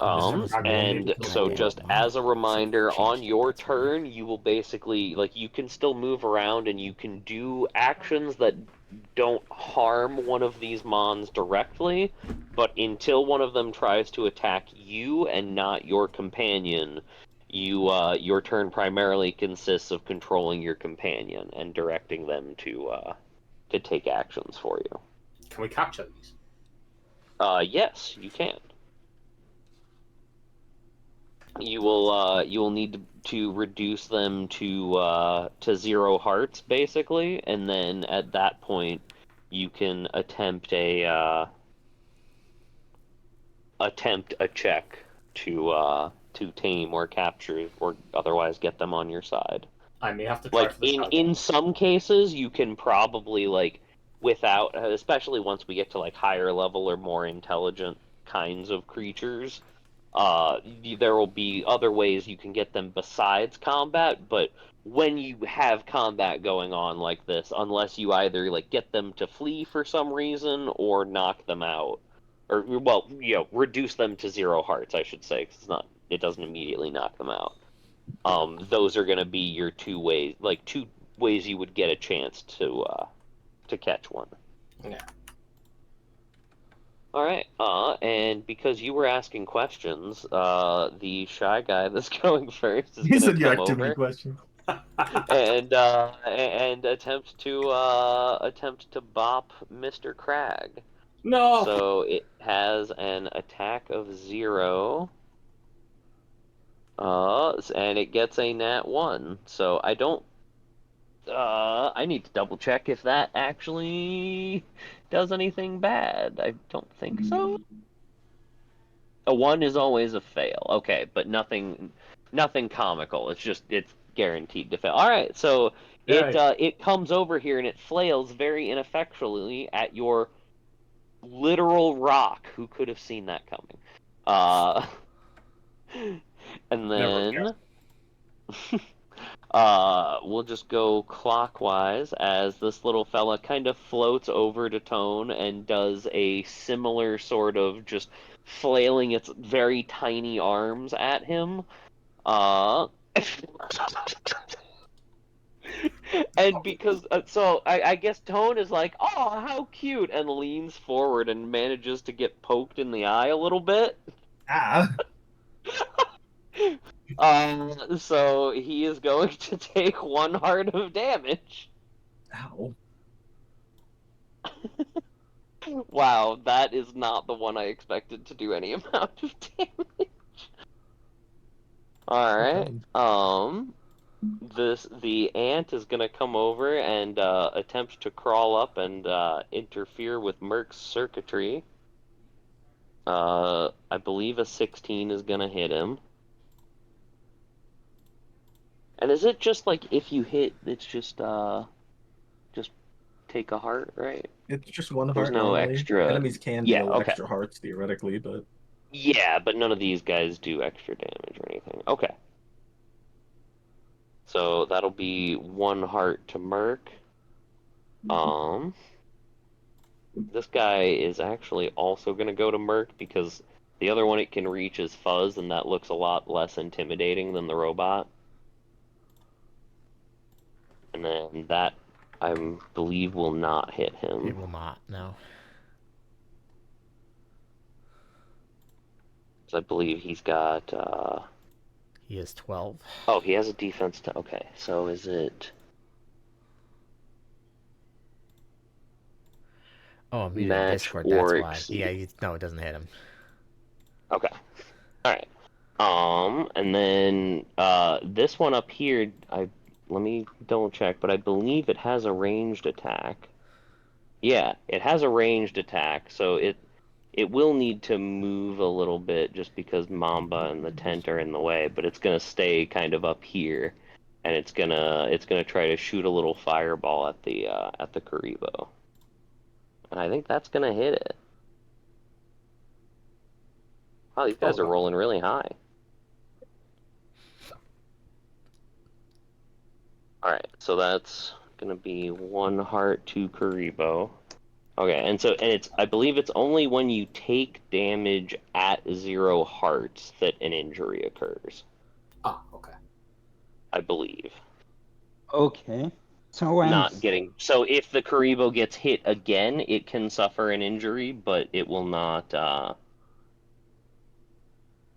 And so just as a reminder, on your turn, you will basically, like, you can still move around and you can do actions that don't harm one of these mons directly, but until one of them tries to attack you and not your companion, your turn primarily consists of controlling your companion and directing them to take actions for you. Can we capture these? Yes, you can. You will need to reduce them to 0 hearts basically, and then at that point you can attempt a check to tame or capture or otherwise get them on your side. I may have to try Like for the in some cases you can probably, like, without, especially once we get to like higher level or more intelligent kinds of creatures, there will be other ways you can get them besides combat, but when you have combat going on like this, unless you either like get them to flee for some reason or knock them out, or, well, reduce them to 0 hearts, I should say, because it doesn't immediately knock them out. Those are going to be your two ways you would get a chance to catch one. Yeah. All right. And because you were asking questions, the shy guy that's going first is He going said to you come had too many over questions. and attempt to bop Mr. Crag. No. So it has an attack of 0. And it gets a nat 1. So I don't. I need to double check if that actually does anything bad. I don't think so. A 1 is always a fail. Okay, but nothing comical. It's guaranteed to fail. All right, so it comes over here and it flails very ineffectually at your literal rock. Who could have seen that coming? And then we'll just go clockwise as this little fella kind of floats over to Tone and does a similar sort of just flailing its very tiny arms at him. And because, so I guess Tone is like, oh, how cute, and leans forward and manages to get poked in the eye a little bit. Ah. So he is going to take 1 heart of damage. Ow. Wow, that is not the one I expected to do any amount of damage. Alright, the ant is gonna come over and attempt to crawl up and interfere with Merc's circuitry. I believe a 16 is gonna hit him. And is it just like if you hit, it's just take a heart, right? It's just 1 There's heart no normally. extra. Enemies can Yeah, deal okay. extra hearts theoretically, but Yeah, but none of these guys do extra damage or anything. Okay. So that'll be 1 heart to Merc. This guy is actually also going to go to Merc because the other one it can reach is Fuzz, and that looks a lot less intimidating than the robot. And then that, I believe, will not hit him. It will not, no. I believe he's got, He is 12. Oh, he has a defense to... Okay, so is it... Oh, I'm muted in Discord, that's why. Yeah, no, it doesn't hit him. Okay. Alright. And then, this one up here, let me double check, but I believe it has a ranged attack. Yeah, it has a ranged attack, so it will need to move a little bit just because Mamba and the tent are in the way, but it's gonna stay kind of up here, and it's gonna try to shoot a little fireball at the Karibo. And I think that's gonna hit it. Wow, these guys are rolling really high. Alright, so that's gonna be 1 heart to Karibo. Okay, and it's I believe it's only when you take damage at 0 hearts that an injury occurs. Ah, okay. I believe. Okay. So Not getting so if the Karibo gets hit again, it can suffer an injury, but it will not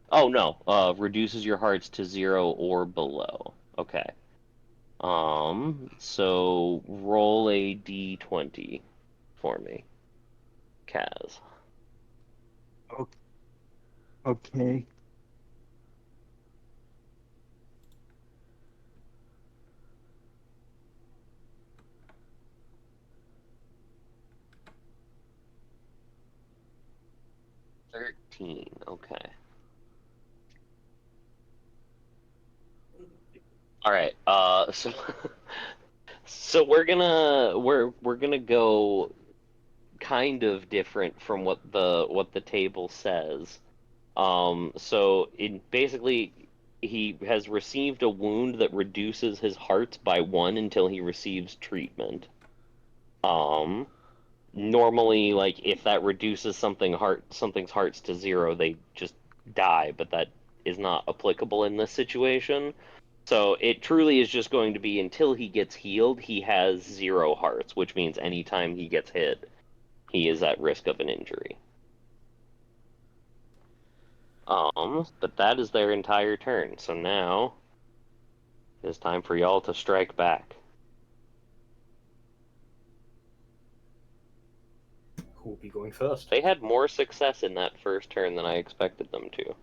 Oh no, reduces your hearts to 0 or below. Okay. So roll a d20 for me, Kaz. Okay. Okay. All right. So so we're gonna go kind of different from what the table says. So it basically he has received a wound that reduces his hearts by 1 until he receives treatment. Um, Normally, like if that reduces something's hearts to 0, they just die, but that is not applicable in this situation. So it truly is just going to be until he gets healed, he has 0 hearts, which means anytime he gets hit, he is at risk of an injury. But that is their entire turn. So now it's time for y'all to strike back. Who will be going first? They had more success in that first turn than I expected them to.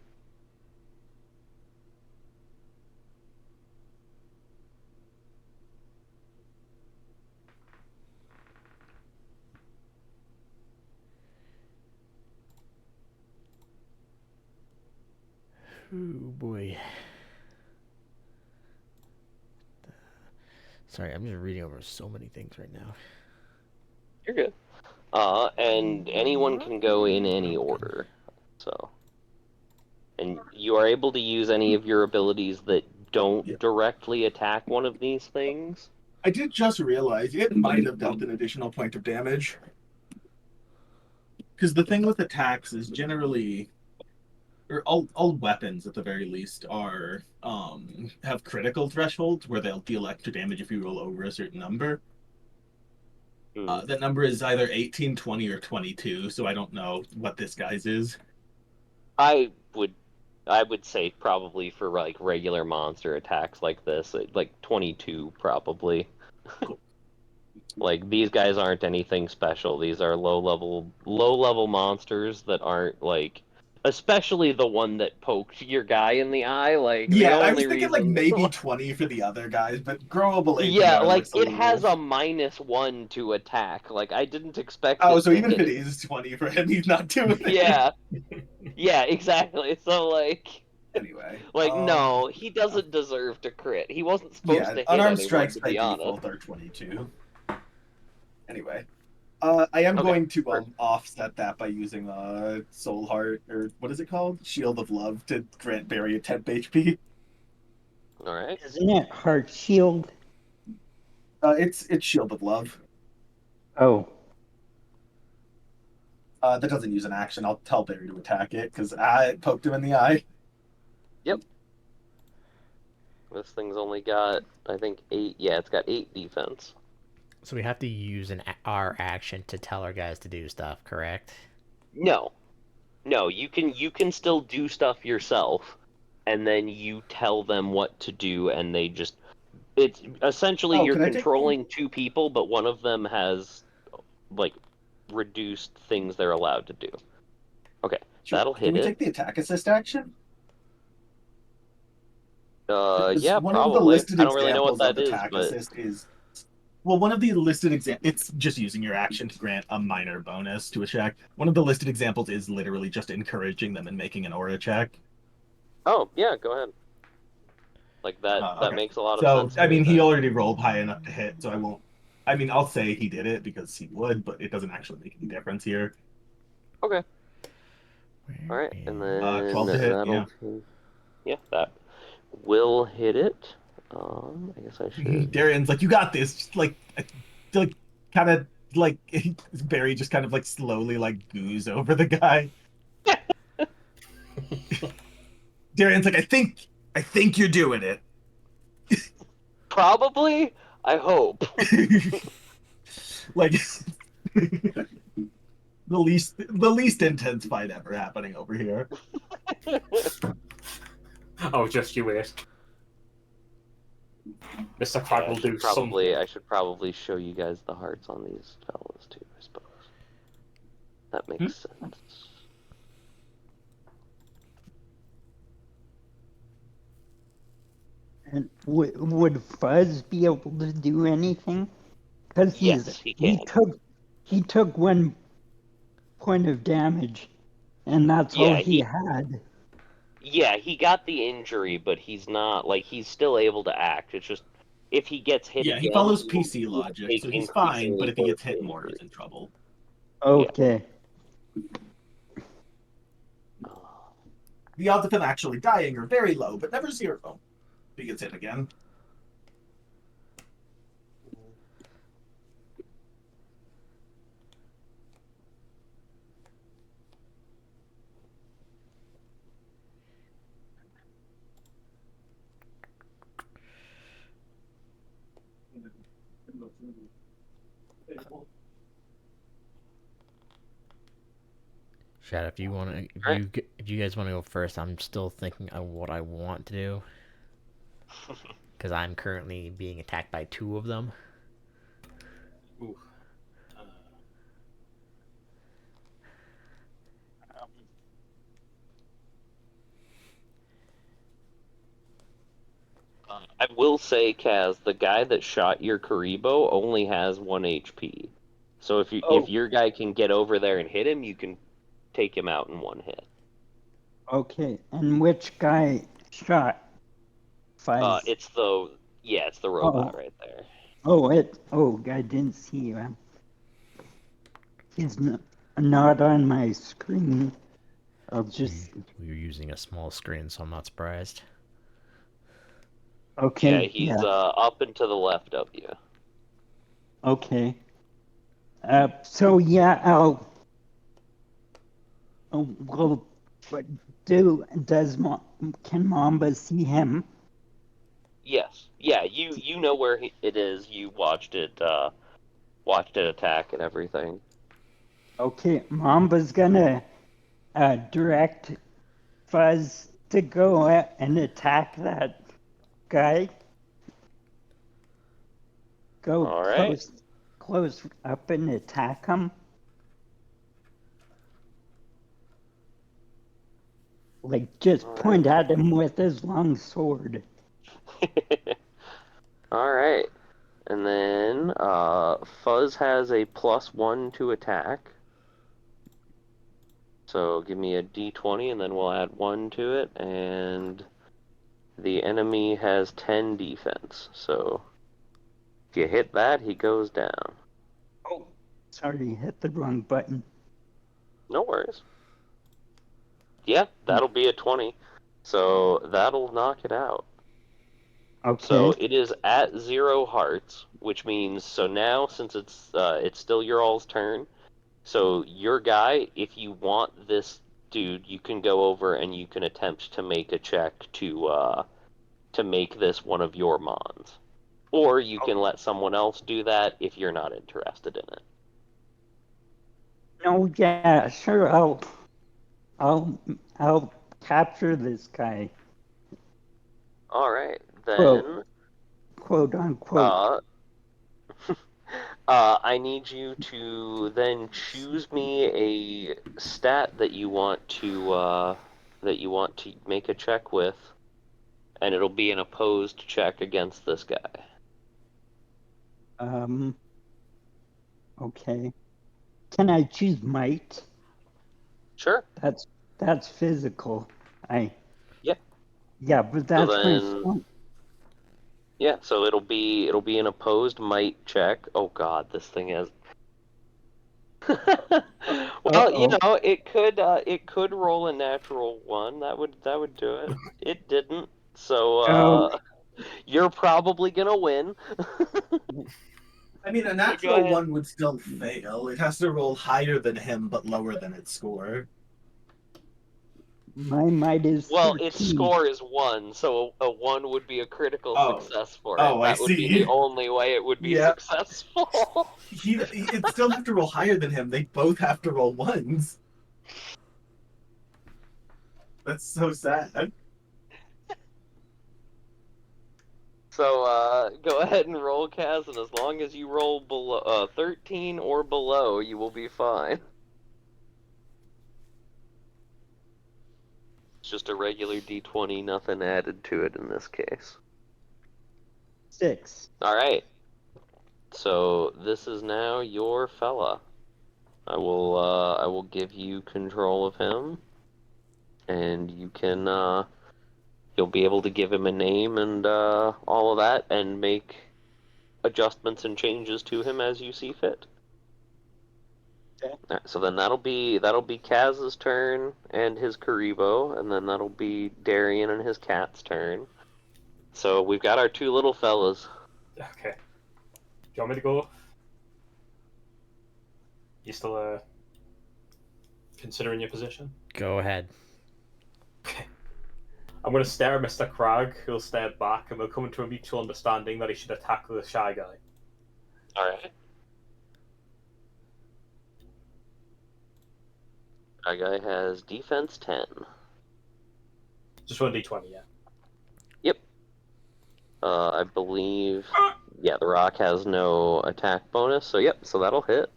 Oh boy. Sorry, I'm just reading over so many things right now. You're good. And anyone can go in any order. So, and you are able to use any of your abilities that don't directly attack one of these things. I did just realize it might have dealt an additional point of damage. Because the thing with attacks is generally, or all weapons at the very least are have critical thresholds where they'll deal extra damage if you roll over a certain number. That number is either 18, 20, or 22, so I don't know what this guy's is. I would say probably for like regular monster attacks like this, like 22 probably. Like these guys aren't anything special. These are low level monsters that aren't like, especially the one that poked your guy in the eye. Like the Yeah, I was only thinking like reason, maybe 20 for the other guys, but growable yeah, APR like looks a it little. has a -1 to attack. Like I didn't expect Oh, it so to even if it hit. is 20 for him, he's not doing it. Yeah, yeah, exactly. So Anyway, no, he doesn't deserve to crit. He wasn't supposed yeah, to hit unarmed anyone, strikes to by be honest. default are 22. Anyway, I am Okay. going to offset that by using Soul Heart, or what is it called? Shield of Love to grant Barry a temp HP. All right. Isn't it Heart Shield? It's Shield of Love. Oh. That doesn't use an action. I'll tell Barry to attack it because I poked him in the eye. Yep. This thing's only got, I think, 8. Yeah, it's got 8 defense. So we have to use our action to tell our guys to do stuff, correct? No, you can still do stuff yourself, and then you tell them what to do, and they just. It's essentially you're can I take controlling 2 people, but one of them has like reduced things they're allowed to do. Okay, Sure. that'll Can hit we it. take the attack assist action? Yeah, One of the probably. listed I don't really know what examples that of is, attack but assist is, well, one of the listed it's just using your action to grant a minor bonus to a check. One of the listed examples is literally just encouraging them and making an aura check. oh yeah, go ahead. Like that Okay. makes a lot of So, sense to I me mean, he then. already rolled high enough to hit, so I won't. I mean, I'll say he did it because he would, but it doesn't actually make any difference here. Okay. All right, and then 12 to hit, yeah. Yeah, that will hit it. I guess I should. Darian's like, you got this. Just like kind of like Barry just kind of like slowly like goos over the guy. Darian's like, I think you're doing it. Probably. I hope. Like the least intense fight ever happening over here. Oh, just you wait. Mr. Crab will do something. I should probably show you guys the hearts on these fellas too, I suppose. That makes sense. And would Fuzz be able to do anything? Because Yes, he can. he took 1 point of damage, and that's all Yeah, he had. Yeah, he got the injury, but he's not like he's still able to act. It's just if he gets hit Yeah, again, he follows will PC logic, take so he's fine, but increasingly if he gets worse hit more, he's injuries. in trouble. Okay. The odds of him actually dying are very low, but never zero. If he gets hit again. Shad, if you want to, if you guys want to go first, I'm still thinking of what I want to do. Because I'm currently being attacked by 2 of them. Ooh. I will say, Kaz, the guy that shot your Karibo only has 1 HP. So if your guy can get over there and hit him, you can take him out in 1 hit. Okay. And which guy shot Fuzz? It's the robot right there. Oh, I didn't see him. He's not on my screen. I'll just. We're using a small screen, so I'm not surprised. Okay. Yeah, he's up and to the left of you. Okay. So yeah, I'll. Well, can Mamba see him? Yes. Yeah, you know where it is. You watched it attack and everything. Okay, Mamba's gonna direct Fuzz to go and attack that guy. Go All right. close up and attack him. Like, just point at him with his long sword. Alright. And then Fuzz has a +1 to attack. So give me a d20 and then we'll add 1 to it. And the enemy has 10 defense. So if you hit that, he goes down. Oh, sorry, hit the wrong button. No worries. Yeah, that'll be a 20. So that'll knock it out. Okay. So it is at 0 hearts, which means so now since it's still your all's turn. So your guy, if you want this dude, you can go over and you can attempt to make a check to make this one of your mons, or you can let someone else do that if you're not interested in it. No, yeah, sure. I'll capture this guy. All right, then. Quote unquote. I need you to then choose me a stat that you want to make a check with, and it'll be an opposed check against this guy. Okay. Can I choose might? Sure. That's physical. Yeah. Yeah, but that's my phone. Yeah, so it'll be an opposed might check. Oh God, this thing is. Well, you know, it could roll a natural 1. That would do it. It didn't. So you're probably gonna win. I mean, a natural one would still fail. It has to roll higher than him, but lower than its score. My might is Well, 13. its score is 1, so a 1 would be a critical success for it. Oh, That would be the only way it would be successful. It'd still have to roll higher than him. They both have to roll 1s. That's so sad. So, go ahead and roll, Kaz, and as long as you roll below 13 or below, you will be fine. It's just a regular d20, nothing added to it in this case. 6. Alright. So, this is now your fella. I will give you control of him, and you can, you'll be able to give him a name and, all of that, and make adjustments and changes to him as you see fit. Okay. Right, so then that'll be Kaz's turn and his Karibo, and then that'll be Darian and his cat's turn. So we've got our two little fellas. Okay. Do you want me to go? You still considering your position? Go ahead. Okay. I'm going to stare at Mr. Crag, who'll stare back, and we'll come to a mutual understanding that he should attack the shy guy. Alright. Shy guy has defense 10. Just one d20, yeah. Yep. I believe... Yeah, the rock has no attack bonus, so yep, so that'll hit.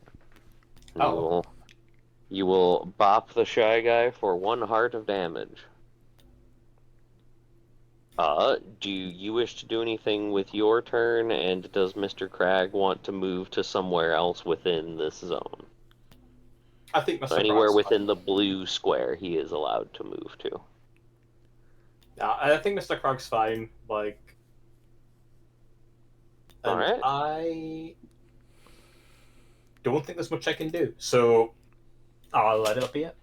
And you will bop the shy guy for 1 heart of damage. Do you wish to do anything with your turn, and does Mr. Crag want to move to somewhere else within this zone? I think Mr. So anywhere Crag's within fine. the blue square he is allowed to move to. I think Mr. Crag's fine, like... And Alright. I don't think there's much I can do, so I'll let it be it.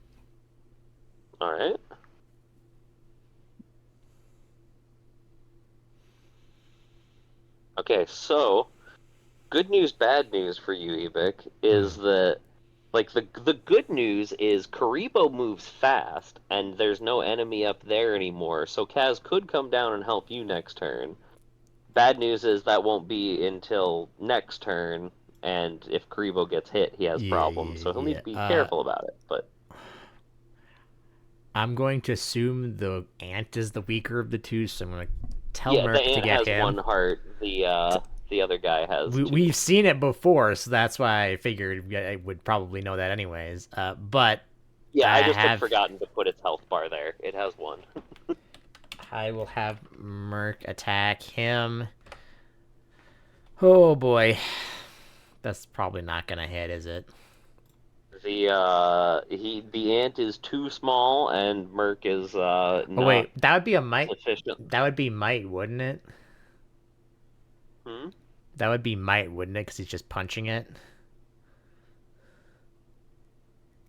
Alright. Okay, so good news, bad news for you, Ebik, is that like the good news is Karibo moves fast and there's no enemy up there anymore, so Kaz could come down and help you next turn. Bad news is that won't be until next turn, and if Karibo gets hit, he has problems, so he'll need to be careful about it, but I'm going to assume the ant is the weaker of the two, so I'm going to tell Merc the ant to get has him. 1 heart, the other guy has 2. We've seen it before, so that's why I figured I would probably know that anyways. But yeah, I just had forgotten to put its health bar there. It has 1. I will have Merc attack him. Oh boy, that's probably not gonna hit, is it? The ant is too small, and Merc is not. Oh wait, that would be a might. Sufficient. That would be might, wouldn't it? Hmm. That would be might, wouldn't it? Because he's just punching it.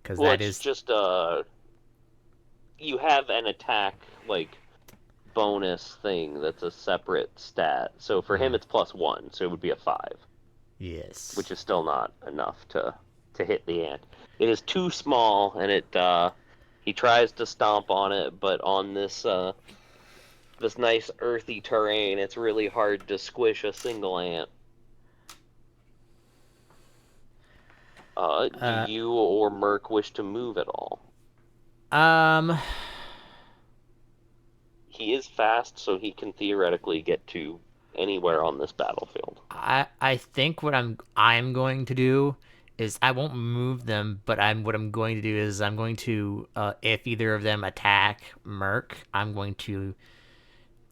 Because Well, that it's is just you have an attack like bonus thing that's a separate stat. So for him, it's +1, so it would be a 5. Yes. Which is still not enough to hit the ant. It is too small, and it he tries to stomp on it, but on this this nice earthy terrain, it's really hard to squish a single ant. Do you or Merc wish to move at all? He is fast, so he can theoretically get to anywhere on this battlefield. I think what I'm going to do is I won't move them, but what I'm going to do is I'm going to if either of them attack Merc, I'm going to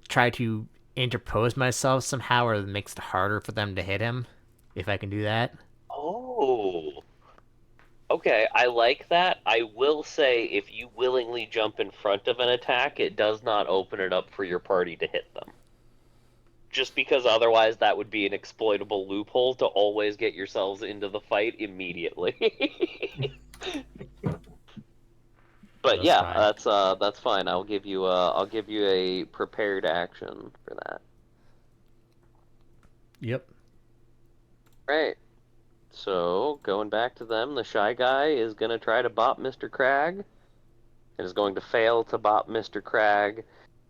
try to interpose myself somehow, or it makes it harder for them to hit him, if I can do that. Oh. Okay, I like that. I will say, if you willingly jump in front of an attack, it does not open it up for your party to hit them. Just because otherwise that would be an exploitable loophole to always get yourselves into the fight immediately. But That's yeah, fine. that's fine. I'll give you a prepared action for that. Yep. Right. So, going back to them, the Shy Guy is going to try to bop Mr. Crag, and is going to fail to bop Mr. Crag.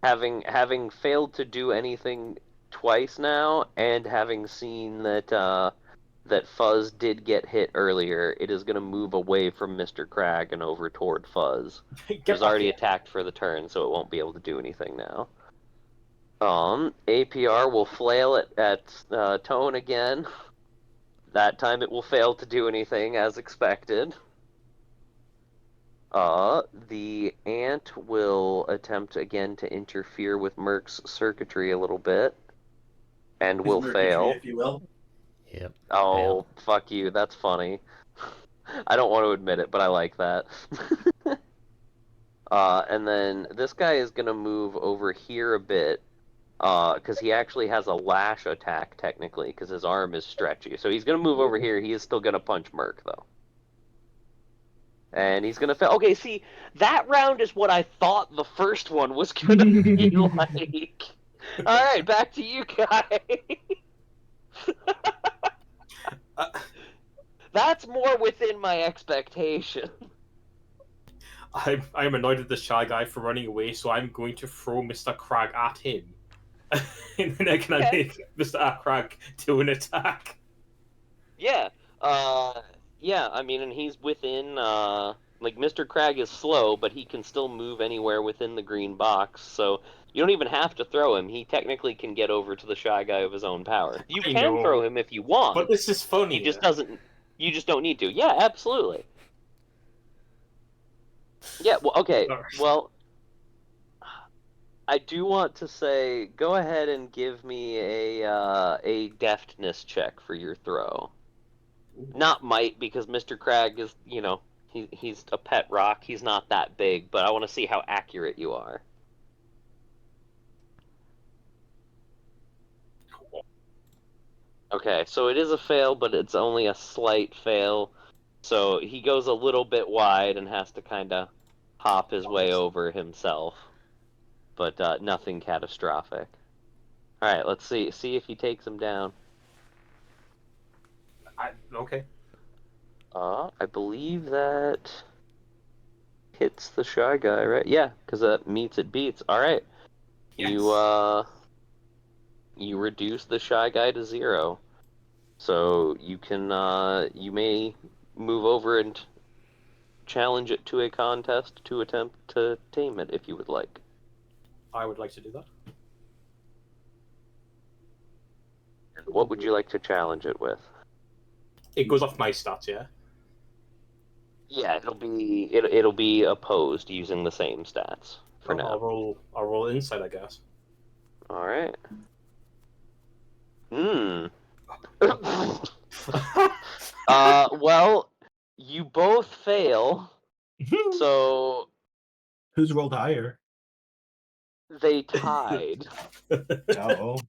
Having failed to do anything twice now, and having seen that Fuzz did get hit earlier, it is going to move away from Mr. Crag and over toward Fuzz. It Get was back already here. attacked for the turn, so it won't be able to do anything now. APR will flail at Tone again. That time it will fail to do anything as expected. The ant will attempt again to interfere with Merc's circuitry a little bit, and His will Mercury, fail. if you will. Yep. Oh, Fail. fuck you, that's funny. I don't want to admit it, but I like that. And then this guy is gonna move over here a bit, because he actually has a lash attack, technically, because his arm is stretchy. So he's gonna move over here, he is still gonna punch Merc, though. And he's gonna fail. Okay, see, that round is what I thought the first one was gonna be like. Alright, back to you guys. Uh, That's more within my expectation. I'm annoyed at the Shy Guy for running away, so I'm going to throw Mr. Crag at him. And then can I Okay. make Mr. Crag do an attack? Yeah. Yeah, I mean, and he's within, like, Mr. Crag is slow, but he can still move anywhere within the green box, so you don't even have to throw him. He technically can get over to the Shy Guy of his own power. You I can throw know, him if you but want. this is funny. You just don't need to. Yeah, absolutely. Yeah, well, okay. Well, I do want to say, go ahead and give me a deftness check for your throw. Not might, because Mr. Crag is, he's a pet rock. He's not that big, but I want to see how accurate you are. Okay, so it is a fail, but it's only a slight fail. So he goes a little bit wide and has to kind of hop his way over himself. But nothing catastrophic. Alright, let's see if he takes him down. Okay. I believe that hits the Shy Guy, right? Yeah, because that meets it beats. Alright. Yes. You reduce the Shy Guy to 0. So you can you may move over and challenge it to a contest to attempt to tame it if you would like. I would like to do that. What would you like to challenge it with? It goes off my stats, yeah? Yeah, it'll be opposed using the same stats for now. I'll roll insight, I guess. All right. Well, you both fail, so Who's rolled higher? they tied. Oh.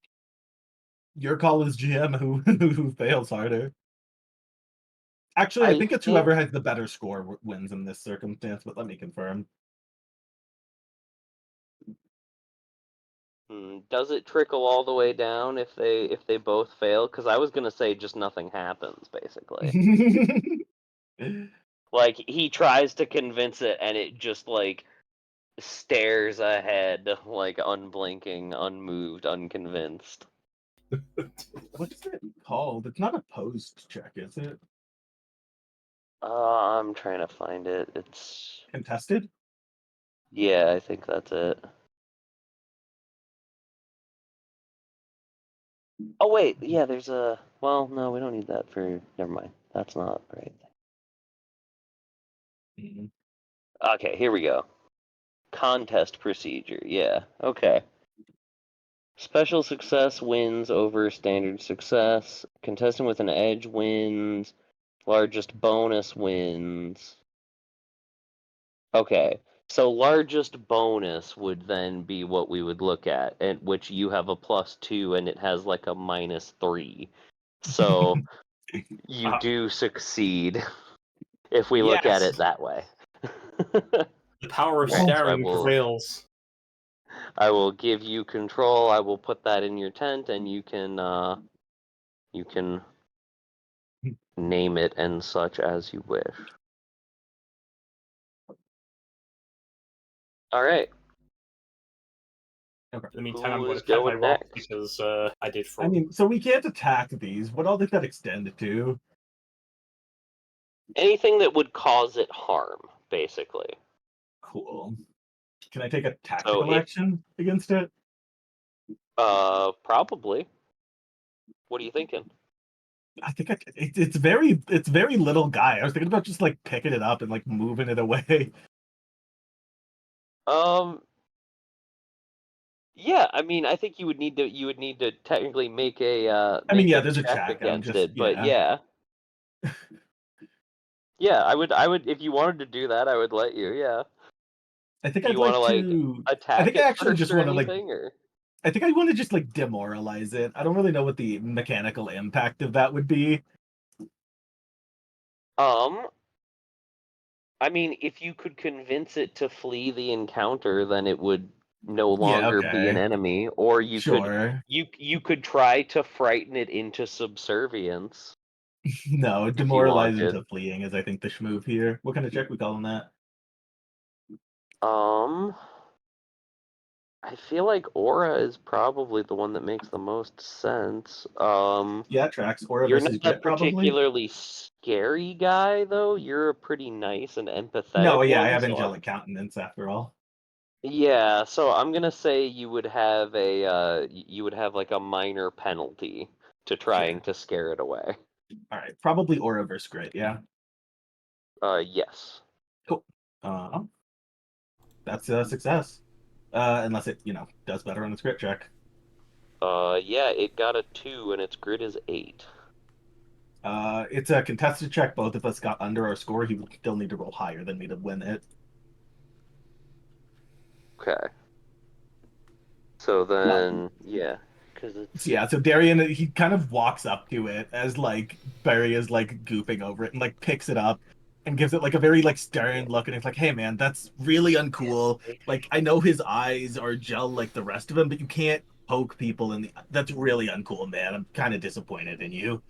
Your call is GM who fails harder. Actually, I think it's whoever has the better score wins in this circumstance, but let me confirm. Does it trickle all the way down if they both fail? Because I was gonna say just nothing happens, basically. Like, he tries to convince it, and it just, like, stares ahead, like, unblinking, unmoved, unconvinced. What's it called? It's not a post check, is it? I'm trying to find it. It's... Contested? Yeah, I think that's it. Oh, wait, yeah, there's a... Well, no, we don't need that for... Never mind. That's not right. Mm-hmm. Okay, here we go. Contest procedure, yeah. Okay. Special success wins over standard success. Contestant with an edge wins. Largest bonus wins. Okay, so largest bonus would then be what we would look at which you have a +2 and it has like a -3. So you do succeed if we look at it that way. The power of staring prevails. I will give you control. I will put that in your tent, and you can name it and such as you wish. All right. Okay. In the meantime, I'm Who going is to check my going rock next? because I did I fraud. mean, so we can't attack these. What all did that extend to? Anything that would cause it harm, basically. Cool. Can I take a So tactical action against it? probably. What are you thinking? I think it's very little guy. I was thinking about just like picking it up and like moving it away. Yeah, I mean, I think you would need to technically make a I mean, make yeah, a there's a check check. I'm against just it, but yeah. yeah, I would if you wanted to do that, I would let you. Yeah. I think Do I'd you want like to like to. I attack think I it actually first just or want to like. anything, or I think I want to just like demoralize it. I don't really know what the mechanical impact of that would be. um, I mean, if you could convince it to flee the encounter, then it would no Yeah. longer be an Okay. enemy, or Sure. you could try to frighten it into subservience No, if you demoralize wanted. into fleeing is I think the schmove here. What kind of check we calling that? Um, I feel like Aura is probably the one that makes the most sense. Yeah, tracks. Aura You're not versus a grit, probably. particularly scary guy, though. You're a pretty nice and No, empathetic yeah, I one, have so angelic countenance after all. yeah, so I'm gonna say you would have you would have like a minor penalty to trying Sure. to scare it away. All right, probably aura versus grit. Yeah. Yes. Cool. That's a success. Unless it, does better on its grit check. Yeah, it got a 2 and its grit is 8. It's a contested check. Both of us got under our score. He would still need to roll higher than me to win it. Okay. So then, yeah, because it's So yeah, so Darian, he kind of walks up to it as like Barry is like gooping over it and like picks it up and gives it like a very like stern look and it's like, hey man, that's really uncool. Like I know his eyes are gel like the rest of him, but you can't poke people in the that's really uncool, man. I'm kind of disappointed in you.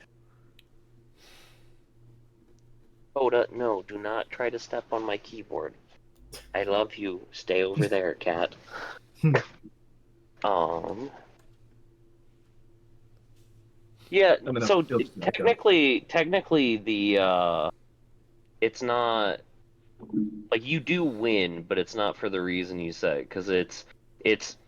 Oda, no, do not try to step on my keyboard. I love you. Stay over there, cat. Um. Yeah. I mean, So he'll just back up. technically, it's not like you do win, but it's not for the reason you say, because it's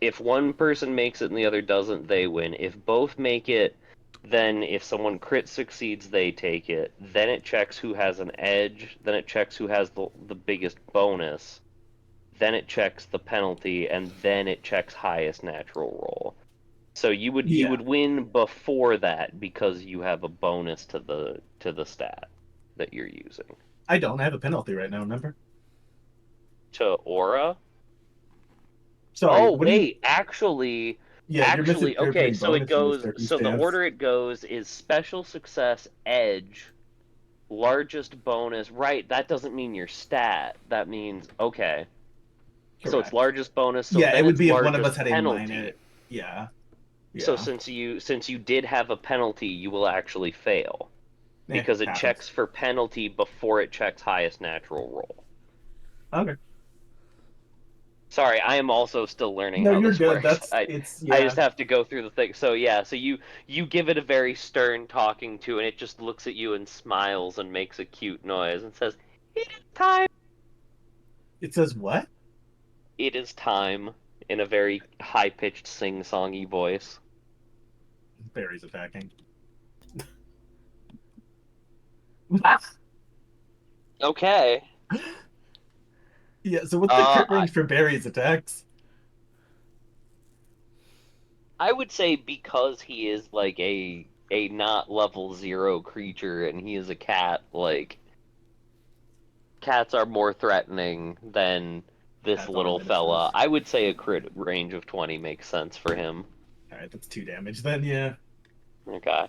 if one person makes it and the other doesn't, they win. If both make it, then if someone crit succeeds, they take it. Then it checks who has an edge. Then it checks who has the biggest bonus. Then it checks the penalty, and then it checks highest natural roll. So you Yeah, would win before that because you have a bonus to the stat that you're using. I don't have a penalty right now. Remember? To aura? Sorry. Oh What do you? wait, actually Yeah, you're okay, misinterpreting so it bonus in this goes so the circumstance. order it goes is special success edge largest bonus. Right, that doesn't mean your stat. That means okay. So it's Correct. largest bonus, so Yeah, then it would it's be if one of largest us had a minor. penalty. Yeah, So yeah. since you did have a penalty, you will actually fail because it checks Happens. for penalty before it checks highest natural roll. Okay. Sorry, I am also still learning No, how you're this good. works. That's it's I just yeah. have to go through the thing. So yeah, so you give it a very stern talking to, and it just looks at you and smiles and makes a cute noise and says, "It is time." It says what? It is time in a very high pitched sing songy voice. Barry's attacking. Okay. Yeah, so what's the Uh, crit range for Barry's attacks? I would say because he is like a not level 0 creature and he is a cat, like cats are more threatening than this That's are little fella. menacers. I would say a crit range of 20 makes sense for him. Alright, that's 2 damage then, yeah. Okay.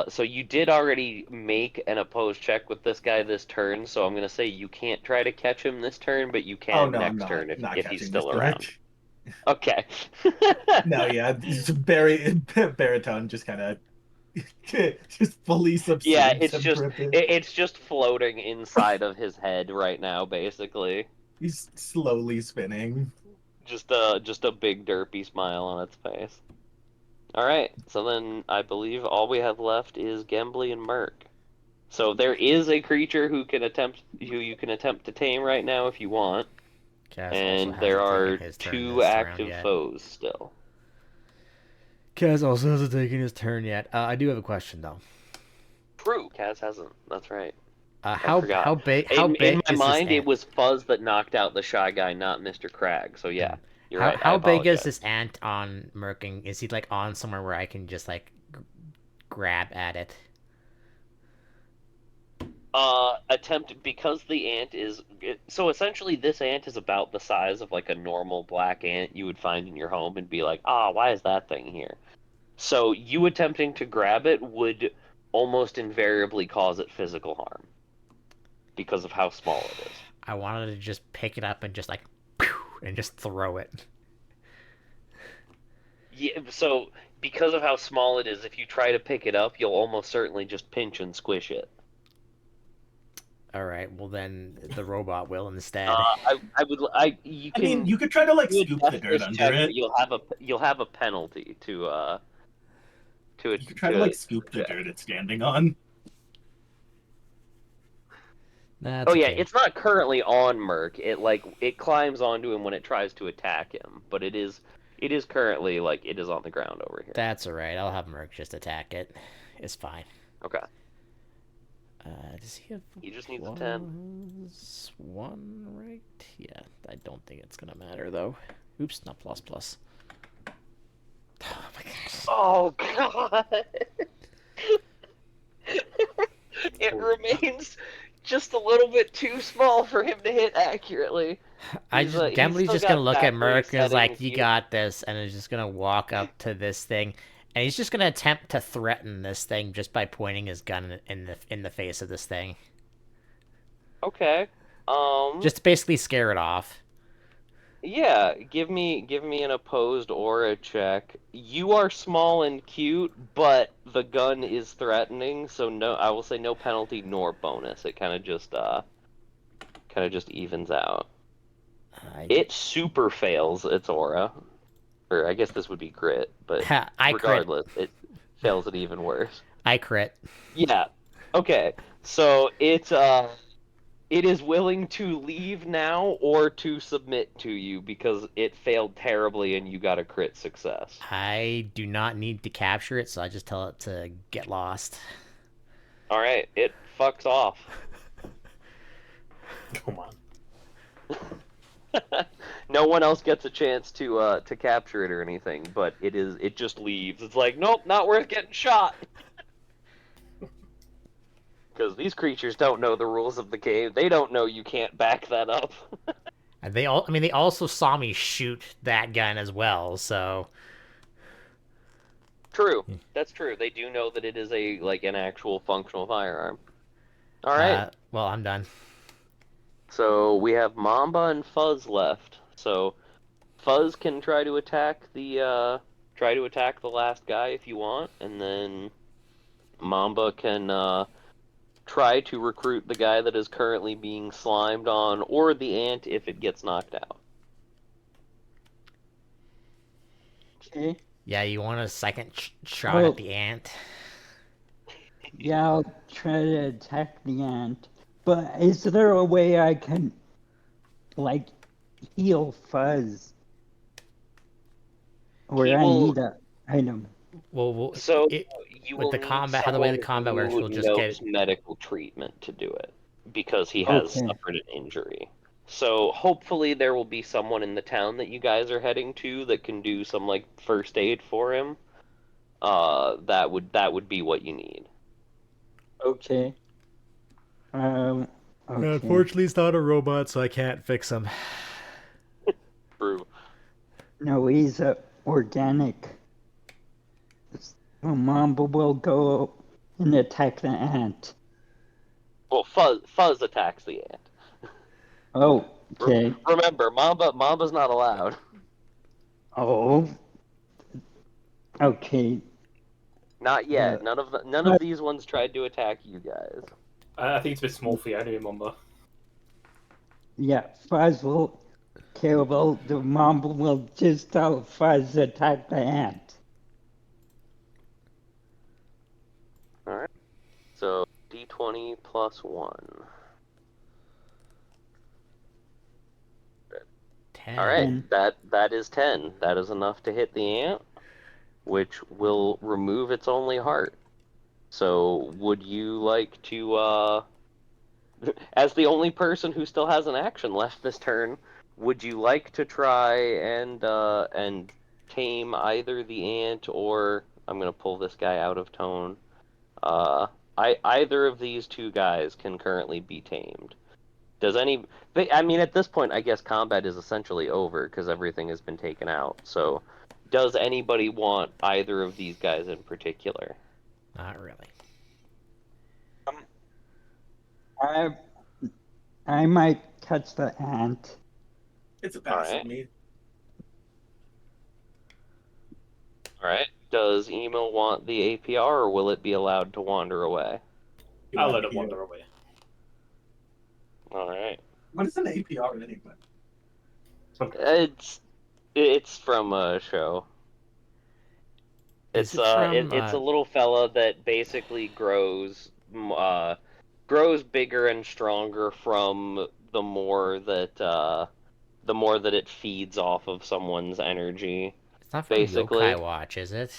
So you did already make an opposed check with this guy this turn, so I'm gonna say you can't try to catch him this turn, but you Oh can no, I'm next not turn not if he's catching this still around. Derek. Okay. No, yeah, it's Barry baritone just kinda Just fully Yeah, subsumes him for a bit. it's just floating inside of his head right now, basically. He's slowly spinning. Just a big derpy smile on its face. All right, so then I believe all we have left is Gembly and Merc. So there is a creature who you can attempt to tame right now if you want, Kaz also and there hasn't taken are his turn two this round active yet. foes still. Kaz also hasn't taken his turn yet. I do have a question though. True, Kaz hasn't. That's right. I How forgot. big In is my this mind, it ant? was Fuzz that knocked out the shy guy, not Mr. Crag. So yeah, you're right. I How big is apologize. this ant on Merking? Is he like on somewhere where I can just like grab at it? Attempt because the ant is so essentially this ant is about the size of like a normal black ant you would find in your home and be like, why is that thing here? So you attempting to grab it would almost invariably cause it physical harm because of how small it is. I wanted to just pick it up and just like and just throw it. Yeah, so because of how small it is, if you try to pick it up, you'll almost certainly just pinch and squish it. All right, well then the robot will instead. You I can mean, you could try to like do a scoop the dirt deftness under check, it. but you'll have a penalty to a You could try to like scoop the check. dirt it's standing on. That's Oh yeah, okay. it's not currently on Merc. It climbs onto him when it tries to attack him, but it is currently like it is on the ground over here. That's all right. I'll have Merc just attack it. It's fine. Okay. Does he have? He just needs a 10. One, right? Yeah, I don't think it's gonna matter though. Oops, not plus plus. Oh my gosh. Oh god. It remains just a little bit too small for him to hit accurately. He's Gambly's still just gonna got look at factory Merc and is like, settings. "You got this," and is just gonna walk up to this thing, and he's just gonna attempt to threaten this thing just by pointing his gun in the face of this thing, Okay. just to basically scare it off. Yeah, give me an opposed aura check. You are small and cute, but the gun is threatening, so no, I will say no penalty nor bonus. It kind of just evens out. It super fails its aura, or I guess this would be grit, but I crit. regardless, it fails it even worse. I crit. Yeah. Okay. So it is willing to leave now or to submit to you because it failed terribly and you got a crit success. I do not need to capture it, so I just tell it to get lost. All right, it fucks off. Come on. No one else gets a chance to capture it or anything, but it just leaves. It's like, nope, not worth getting shot. Because these creatures don't know the rules of the game. They don't know you can't back that up. And they also saw me shoot that gun as well, so True. That's true. They do know that it is an actual functional firearm. All right. well, I'm done. So we have Mamba and Fuzz left. So Fuzz can try to attack the last guy if you want, and then Mamba can try to recruit the guy that is currently being slimed on, or the ant if it gets knocked out. Okay. Yeah, you want a second shot at the ant? Yeah, I'll try to attack the ant. But is there a way I can, like, heal Fuzz? Or I need an item. Well, So you with will the need combat, how the way the someone combat works, who we'll just knows get. medical treatment to do it because he has Okay. suffered an injury. So hopefully there will be someone in the town that you guys are heading to that can do some like first aid for him. That would be what you need. Okay. Okay. Unfortunately, he's not a robot, so I can't fix him. True. No, he's organic. So Mamba will go and attack the ant. Well, Fuzz attacks the ant. Oh, okay. Remember, Mamba's not allowed. Oh. Okay. Not yet. The- None of these ones tried to attack you guys. I think it's a bit small for you anyway, Mumbo. Yeah, Fuzz will kill the mom will just tell Fuzz to attack the ant. All right. So d20 plus 1. 10. All right. And That is 10. That is enough to hit the ant, which will remove its only heart. So, would you like to as the only person who still has an action left this turn, would you like to try and tame either the ant or I'm gonna pull this guy out of tone. Either of these two guys can currently be tamed. Does any? I mean, at this point, I guess combat is essentially over because everything has been taken out. So, does anybody want either of these guys in particular? Not really. I I might catch the ant. It's a pass Alright. with me. All right. Does Emil want the APR, or will it be allowed to wander away? I'll let it wander away. All right. What is an APR anyway? It's from a show. Is it from, It's a little fella that basically grows bigger and stronger from the more that it feeds off of someone's energy. It's not from Basically, Yokai Watch, is it?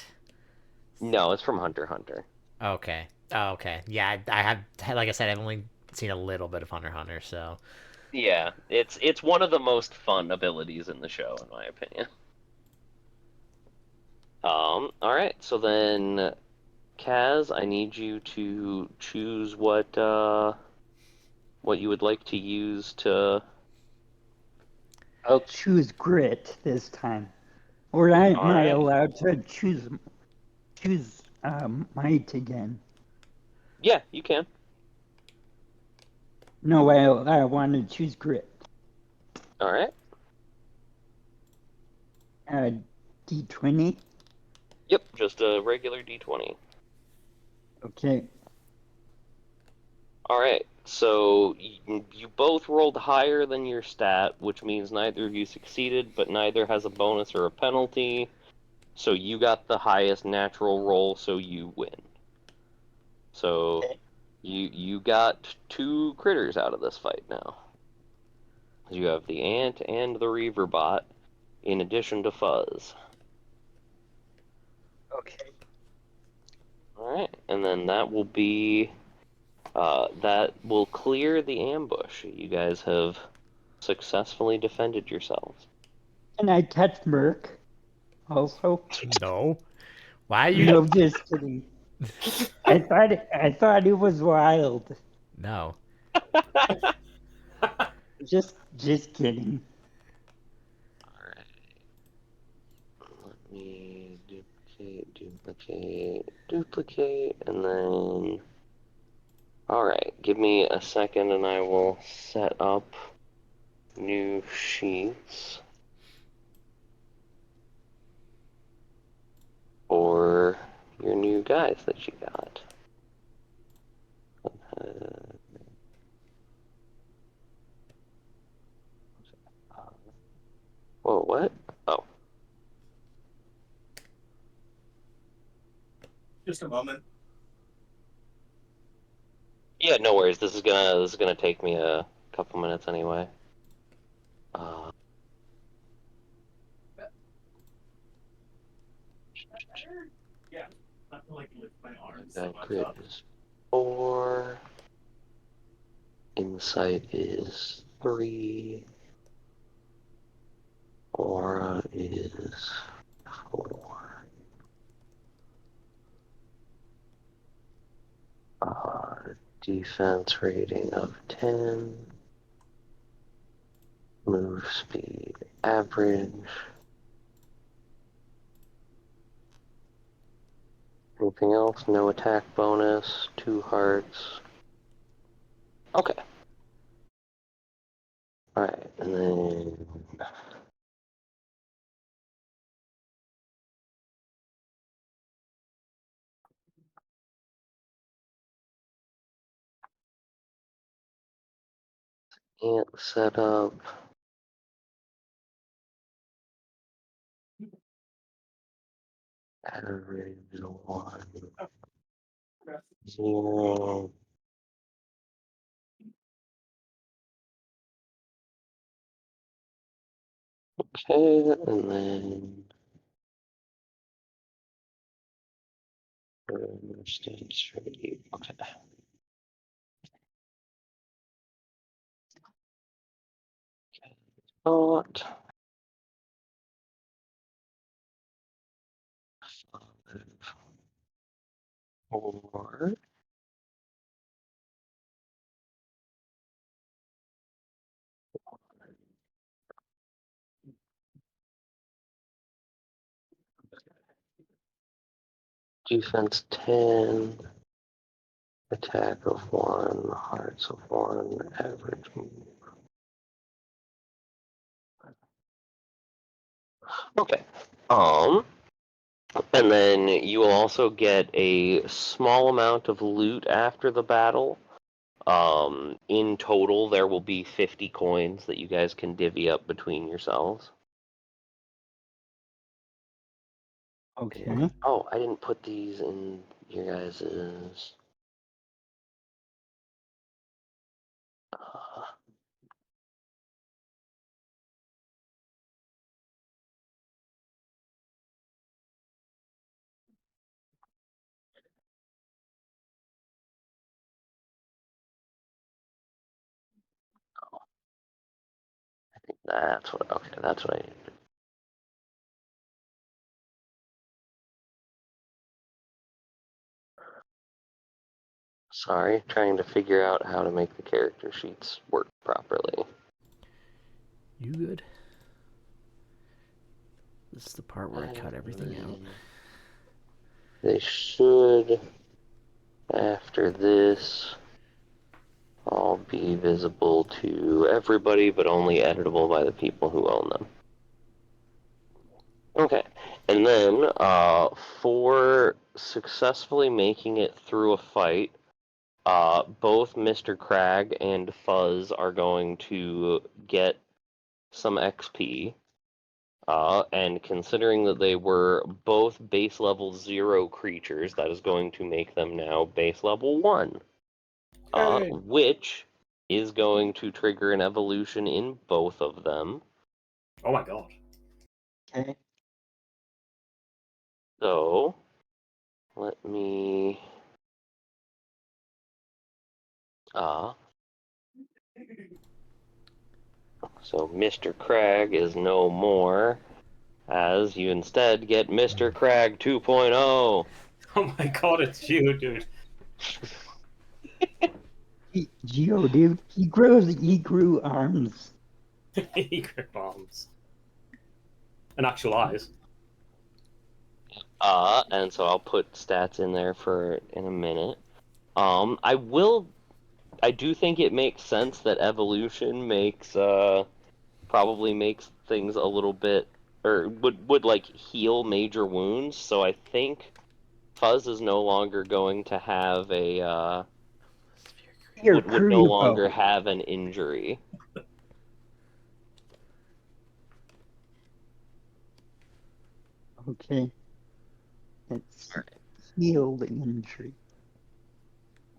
no, it's from Hunter x Hunter. Okay. Oh, okay. Yeah, I have, like I said, I've only seen a little bit of Hunter x Hunter, so. Yeah, it's one of the most fun abilities in the show, in my opinion. All right. So then, Kaz, I need you to choose what you would like to use to. I'll choose grit this time. Or am I Alright. allowed to choose might again? Yeah, you can. No, I want to choose grit. All right. D20. Yep, just a regular d20. Okay. All right. So you both rolled higher than your stat, which means neither of you succeeded, but neither has a bonus or a penalty. So you got the highest natural roll, so you win. So Okay. you got two critters out of this fight now. You have the ant and the reaver bot, in addition to Fuzz. Okay. All right, and then that will be that will clear the ambush. You guys have successfully defended yourselves. Can I catch Merc also? No. Why are you. No, just kidding. I thought it was wild. No. Just kidding. All right. Let me duplicate, and then. All right. Give me a second, and I will set up new sheets for your new guys that you got. Whoa, what? Oh, Just a moment. yeah, no worries. This is gonna take me a couple minutes anyway. Uh, Yeah. I feel like lift my arms so that much crit up. is 4. Insight is 3. Aura is 4. Defense rating of 10. Move speed average. Anything else? No attack bonus. 2 hearts. Okay. Alright, and then. Can't set up. Average 1, 0. Okay, and then states ready. Okay. Not. Or defense 10, attack of 1, hearts of 1, average move. Okay. And then you will also get a small amount of loot after the battle. In total, there will be 50 coins that you guys can divvy up between yourselves. Okay. Oh, I didn't put these in your guys's. Uh, that's what. Okay, that's what I need. Sorry, trying to figure out how to make the character sheets work properly. You good? This is the part where I cut everything out. They should, after this, all be visible to everybody, but only editable by the people who own them. Okay, and then for successfully making it through a fight, both Mr. Crag and Fuzz are going to get some XP. And considering that they were both base level 0 creatures, that is going to make them now base level 1. Which is going to trigger an evolution in both of them. Oh my god. Okay. So, let me... So Mr. Crag is no more, as you instead get Mr. Crag 2.0. Oh my god, it's you, dude. Geo, dude, he grew arms. Grip bombs. And actual eyes. And so I'll put stats in there for in a minute. I do think it makes sense that evolution probably makes things a little bit, or would like heal major wounds. So I think Fuzz is no longer going to have a would no longer have an injury. Okay. It's healed injury.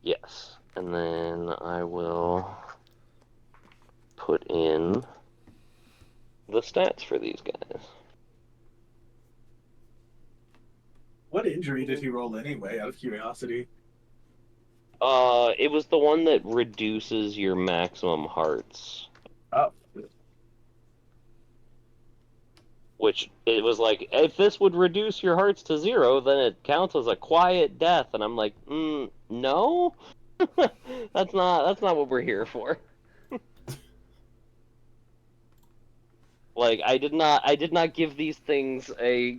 Yes, and then I will put in the stats for these guys. What injury did he roll anyway, out of curiosity? It was the one that reduces your maximum hearts. Oh. Which, it was like, if this would reduce your hearts to 0, then it counts as a quiet death. And I'm like, no? That's not what we're here for. Like, I did not give these things a,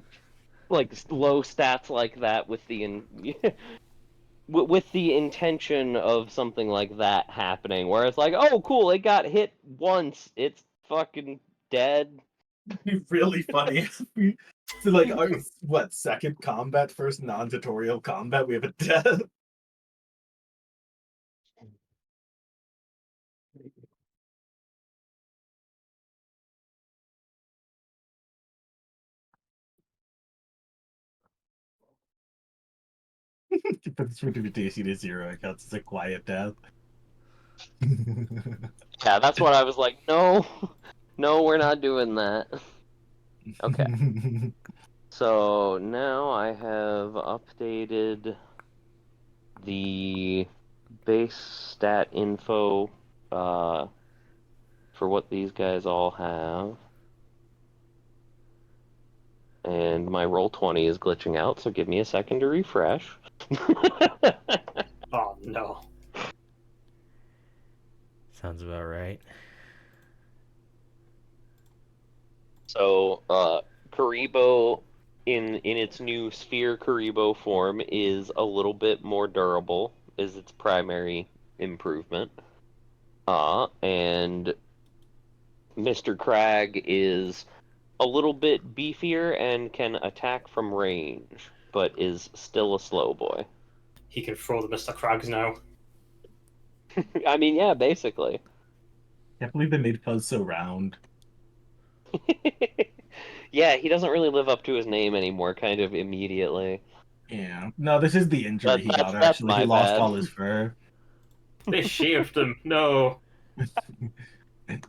like, low stats like that with the with the intention of something like that happening, where it's like, oh, cool, it got hit once, it's fucking dead. It'd be really funny. So, like, our, second combat, first non-tutorial combat, we have a death. Put this fertility to 0. It counts as a quiet death. Yeah, that's what I was like, no, no, we're not doing that. Okay. So now I have updated the base stat info for what these guys all have. And my Roll20 is glitching out, so give me a second to refresh. Oh no. Sounds about right. So, Karibo in its new Sphere Karibo form is a little bit more durable, is its primary improvement. And Mr. Crag is a little bit beefier and can attack from range, but is still a slow boy. He can throw the Mr. Krags now. I mean, yeah, basically. Can't believe they made Fuzz so round. Yeah, he doesn't really live up to his name anymore, kind of immediately. Yeah. No, this is the injury he got, That's actually. He my lost bad. all his fur. They shaved him. No.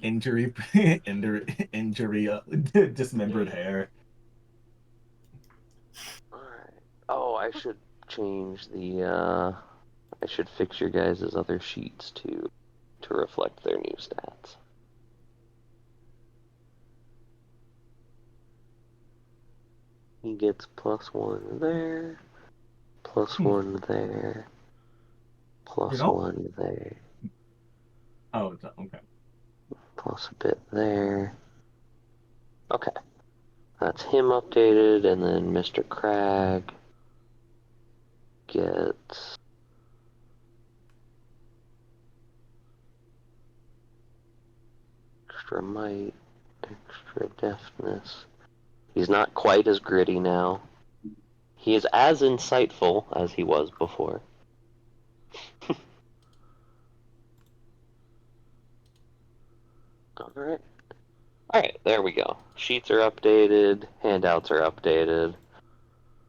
Injury, injury, dismembered hair. Alright. Oh, I should change I should fix your guys' other sheets to reflect their new stats. He gets +1 there, +1 there, You know? +1 there, Oh, it's okay. plus a bit there. Okay. That's him updated, and then Mr. Crag gets extra might, extra deftness. He's not quite as gritty now. He is as insightful as he was before. Alright. Alright, there we go. Sheets are updated, handouts are updated.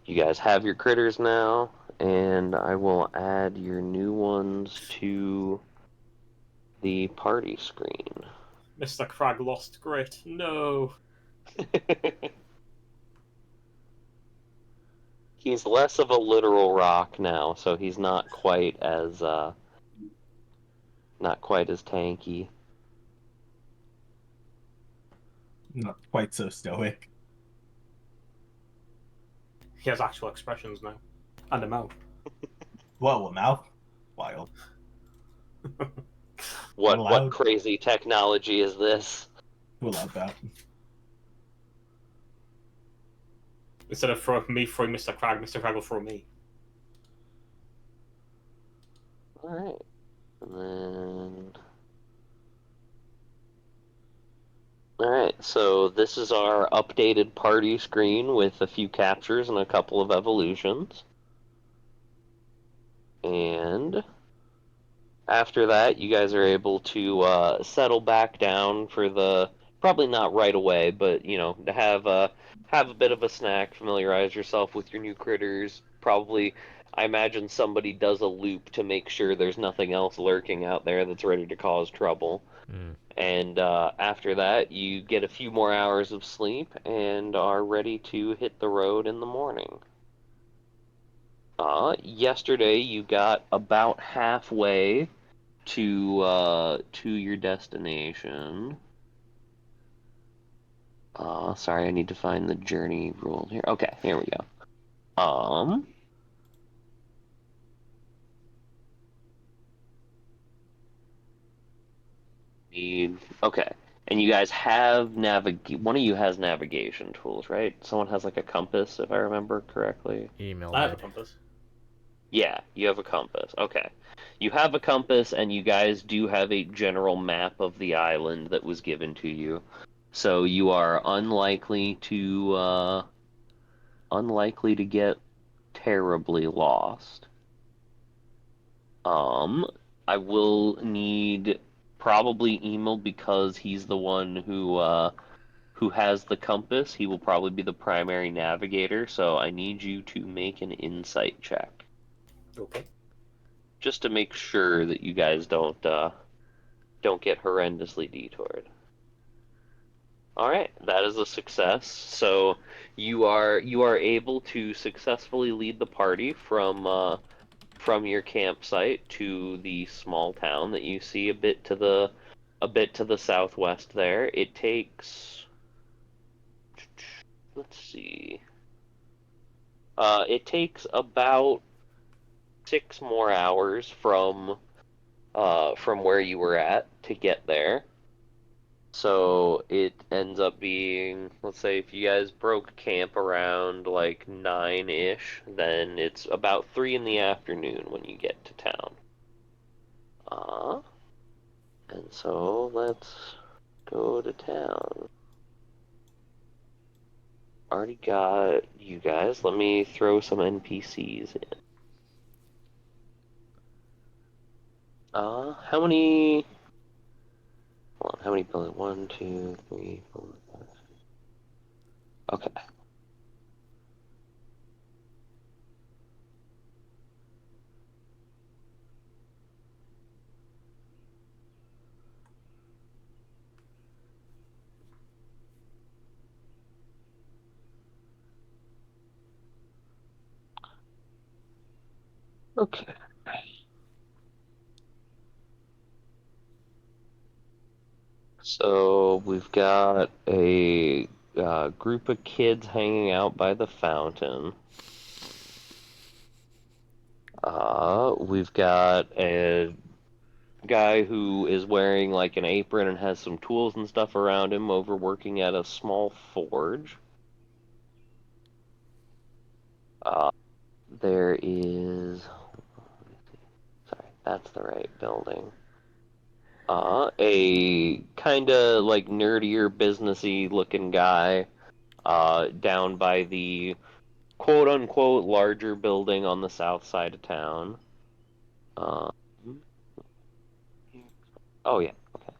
You guys have your critters now, and I will add your new ones to the party screen. Mr. Krag lost grit. No. He's less of a literal rock now, so he's not quite as tanky. Not quite so stoic. He has actual expressions now. And a mouth. Whoa, a mouth? Wild. What Allowed. crazy technology is this? Who allowed that? Instead of throwing Mr. Krag will throw me. Alright. And then... Alright, so this is our updated party screen with a few captures and a couple of evolutions. And after that, you guys are able to settle back down for the... Probably not right away, but, you know, to have a bit of a snack, familiarize yourself with your new critters. Probably, I imagine somebody does a loop to make sure there's nothing else lurking out there that's ready to cause trouble. Mm. And after that, you get a few more hours of sleep and are ready to hit the road in the morning. Yesterday, you got about halfway to your destination. Sorry, I need to find the journey rule here. Okay, here we go. Okay. And you guys have one of you has navigation tools, right? Someone has like a compass, if I remember correctly. Email I have a did. compass. Yeah, you have a compass. Okay. You have a compass, and you guys do have a general map of the island that was given to you. So you are unlikely to get terribly lost. I will need probably Emil because he's the one who has the compass. He will probably be the primary navigator, so I need you to make an insight check. Okay. just to make sure that you guys don't get horrendously detoured. All right, that is a success. So you are able to successfully lead the party from your campsite to the small town that you see a bit to the southwest there. It takes, let's see. It takes about 6 more hours from where you were at to get there. So it ends up being, let's say, if you guys broke camp around like 9-ish, then it's about 3 in the afternoon when you get to town. And so let's go to town. Already got you guys. Let me throw some NPCs in. How many? Hold on, how many bullets? 1, 2, 3, 4, 5. Okay. Okay. So we've got a group of kids hanging out by the fountain. We've got a guy who is wearing like an apron and has some tools and stuff around him over working at a small forge. There is. Sorry, that's the right building. A kind of like nerdier, businessy looking guy, down by the quote unquote larger building on the south side of town. Uh, oh yeah, okay.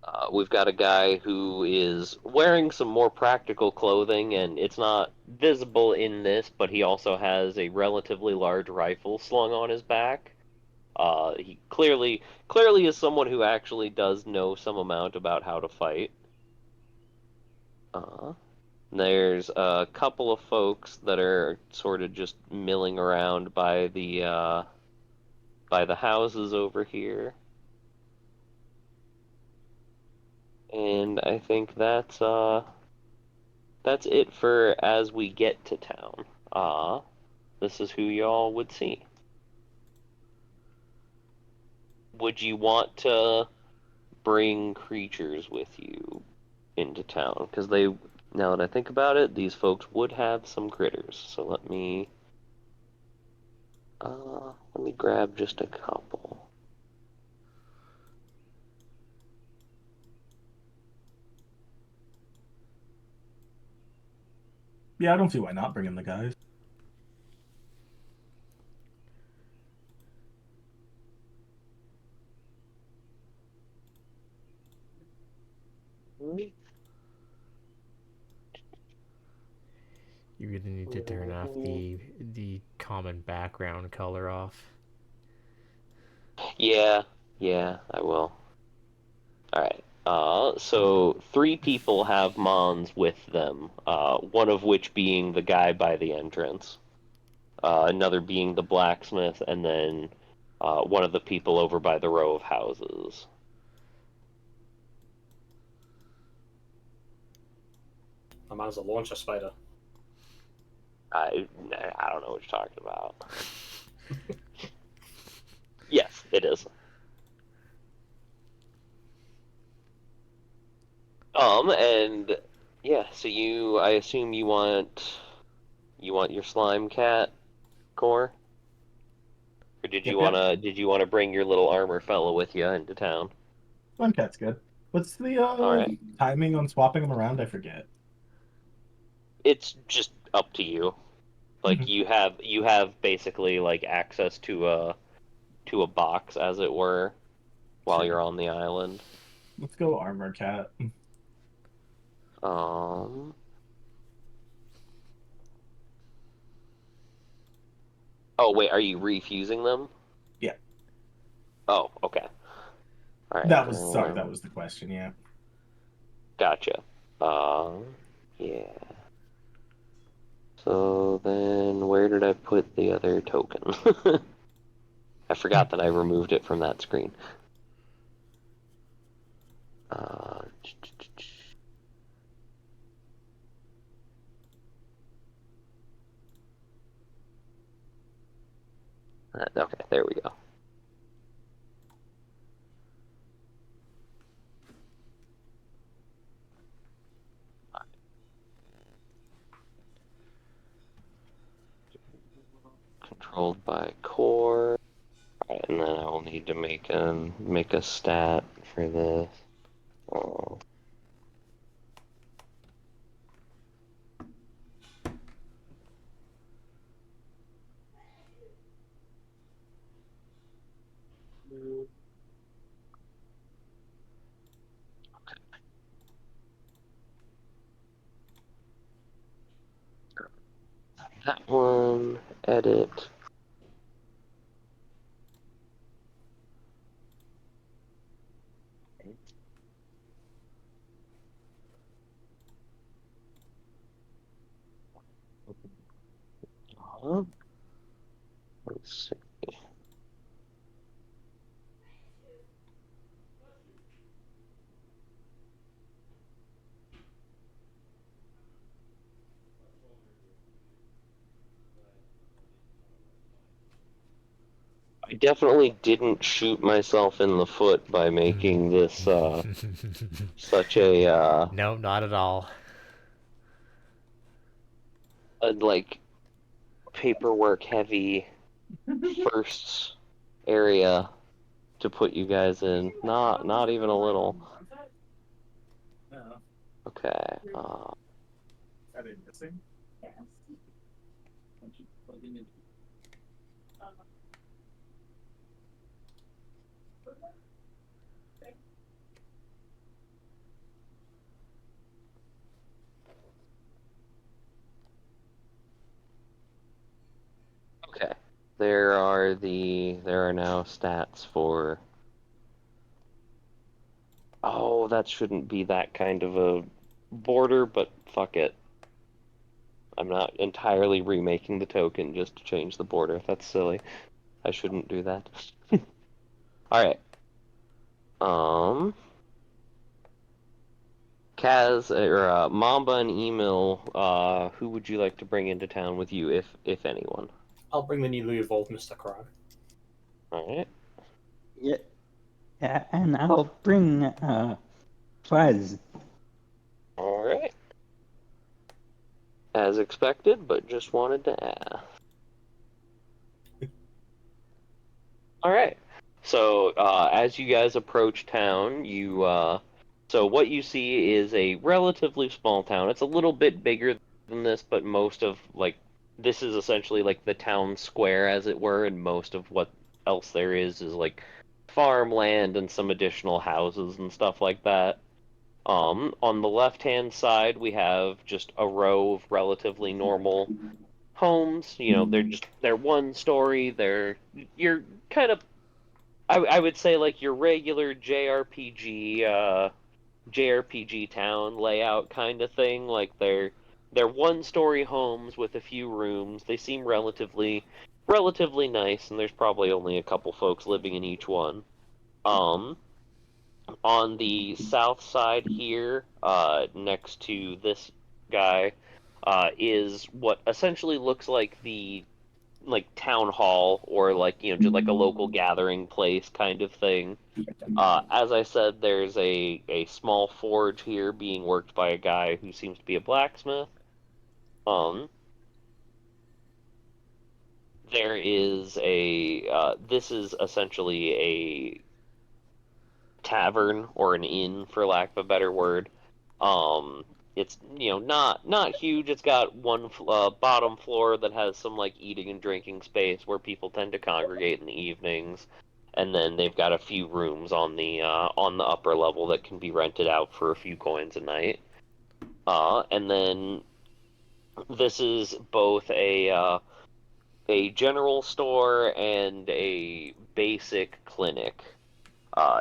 Uh, we've got a guy who is wearing some more practical clothing, and it's not visible in this, but he also has a relatively large rifle slung on his back. He clearly is someone who actually does know some amount about how to fight. Uh, there's a couple of folks that are sort of just milling around by the houses over here. And I think that's it for as we get to town. This is who y'all would see. Would you want to bring creatures with you into town? Because now that I think about it, these folks would have some critters. So let me grab just a couple. Yeah, I don't see why not bringing the guys. You really need to turn off the common background color off. Yeah, I will. Alright. So 3 people have Mons with them, one of which being the guy by the entrance, another being the blacksmith, and then one of the people over by the row of houses. I might as well launch a spider. I don't know what you're talking about. Yes, it is. And yeah, so I assume you want your slime cat core, or did you Yep. wanna bring your little armor fellow with you into town? One cat's good. What's the All right, timing on swapping them around? I forget. it's just up to you. Like Mhm. you have basically like access to a box, as it were, while Sure. you're on the island. Let's go armor cat. Um. Oh wait, are you refusing them? Yeah. Oh, okay. All right. That was the question. Yeah. Gotcha. Yeah. So then, where did I put the other token? I forgot that I removed it from that screen. Uh, okay, there we go. Controlled by core. Right, and then I will need to make a stat for this. Oh. That one, edit. Let's see. I definitely didn't shoot myself in the foot by making this such No, not at all. a like paperwork heavy first area to put you guys in. Not even a little. No. Okay. Are they missing? Okay. There are now stats for. Oh, that shouldn't be that kind of a border, but fuck it. I'm not entirely remaking the token just to change the border. That's silly. I shouldn't do that. Alright. Kaz, or Mamba and Emil, who would you like to bring into town with you, if anyone? I'll bring the newly evolved Mr. Krog. Alright. Yeah, yeah, and I'll bring Fuzz. Alright. As expected, but just wanted to ask. Alright. So, as you guys approach town, so what you see is a relatively small town. It's a little bit bigger than this, but most of, like, this is essentially like the town square, as it were, and most of what else there is like farmland and some additional houses and stuff like that. On the left-hand side, we have just a row of relatively normal homes. You know, they're one story. You're kind of, I would say, like your regular JRPG town layout kind of thing. Like they're one story homes with a few rooms. They seem relatively nice, and there's probably only a couple folks living in each one. Um, on the south side here, next to this guy, is what essentially looks like the town hall, or just like a local gathering place kind of thing. As I said, there's a small forge here being worked by a guy who seems to be a blacksmith. Um, there is this is essentially a tavern or an inn, for lack of a better word. It's not huge. It's got one bottom floor that has some like eating and drinking space where people tend to congregate in the evenings, and then they've got a few rooms on the upper level that can be rented out for a few coins a night. And then this is both a general store and a basic clinic.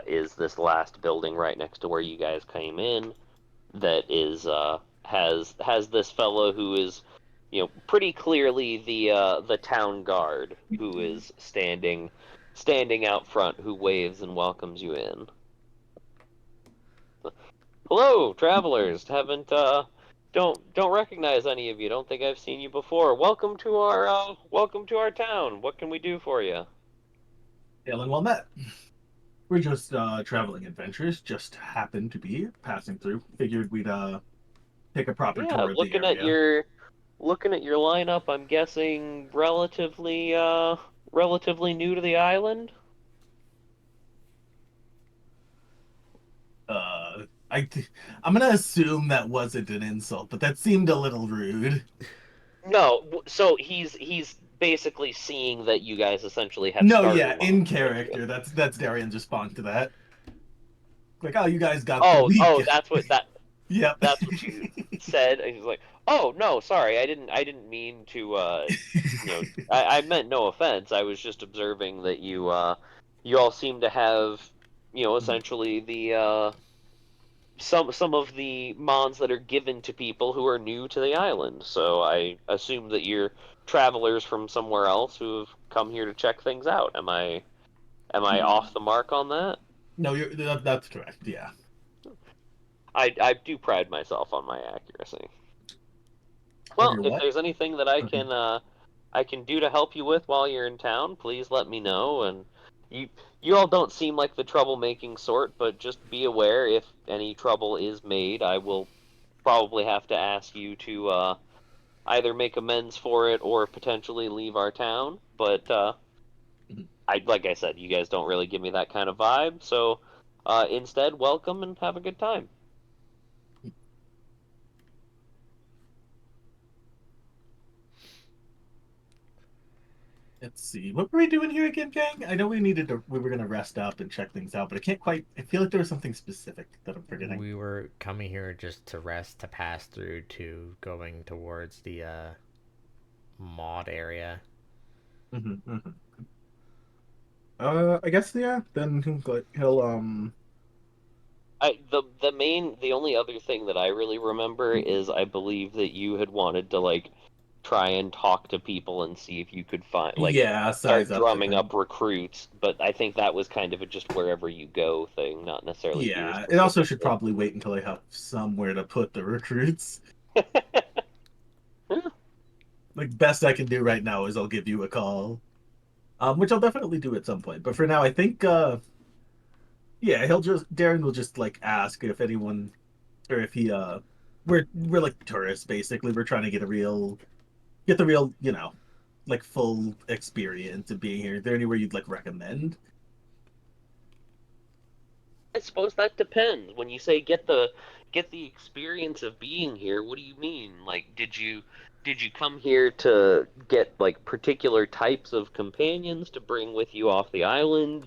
Is this last building right next to where you guys came in that is has this fellow who is, pretty clearly the town guard who is standing out front, who waves and welcomes you in. Hello, travelers. Haven't don't recognize any of you. Don't think I've seen you before. Welcome to our town. What can we do for you? Hail and well met. We're just traveling adventurers. Just happened to be passing through. Figured we'd take a proper Yeah, tour of the area. looking at your lineup, I'm guessing relatively new to the island. I'm gonna assume that wasn't an insult, but that seemed a little rude. No, so he's basically seeing that you guys essentially have No, starter yeah, in loans with you. character. That's Darian's response to that. Like, oh, you guys got the Oh, week. Yep. that's what you said. And he's like, "Oh, no, sorry. I didn't mean to I meant no offense. I was just observing that you all seem to have, essentially the some of the mons that are given to people who are new to the island. So I assume that you're travelers from somewhere else who have come here to check things out. Am I off the mark on that? No, that's correct. Yeah. I do pride myself on my accuracy. Of Well, your if what? there's anything that I can do to help you with while you're in town, please let me know. And you you all don't seem like the troublemaking sort, but just be aware if any trouble is made, I will probably have to ask you to either make amends for it or potentially leave our town. But like I said, you guys don't really give me that kind of vibe. So instead, welcome and have a good time. Let's see. What were we doing here again, gang? I know we were gonna rest up and check things out, but I can't quite. I feel like there was something specific that I'm forgetting. We were coming here just to rest, to pass through to going towards the mod area. Mm-hmm. I guess yeah. Then he'll The only other thing that I really remember is I believe that you had wanted to like try and talk to people and see if you could find like yeah, size start up the drumming thing. up recruits, but I think that was kind of a just wherever you go thing, not necessarily here Yeah, it also should specifically. probably wait until I have somewhere to put the recruits. Like best I can do right now is I'll give you a call, which I'll definitely do at some point. But for now, I think yeah, Darren will just like ask if anyone or if he we're like tourists basically. We're trying to get the real like full experience of being here. Is there anywhere you'd like recommend? I suppose that depends. When you say get the experience of being here, what do you mean? Like, did you come here to get like particular types of companions to bring with you off the island?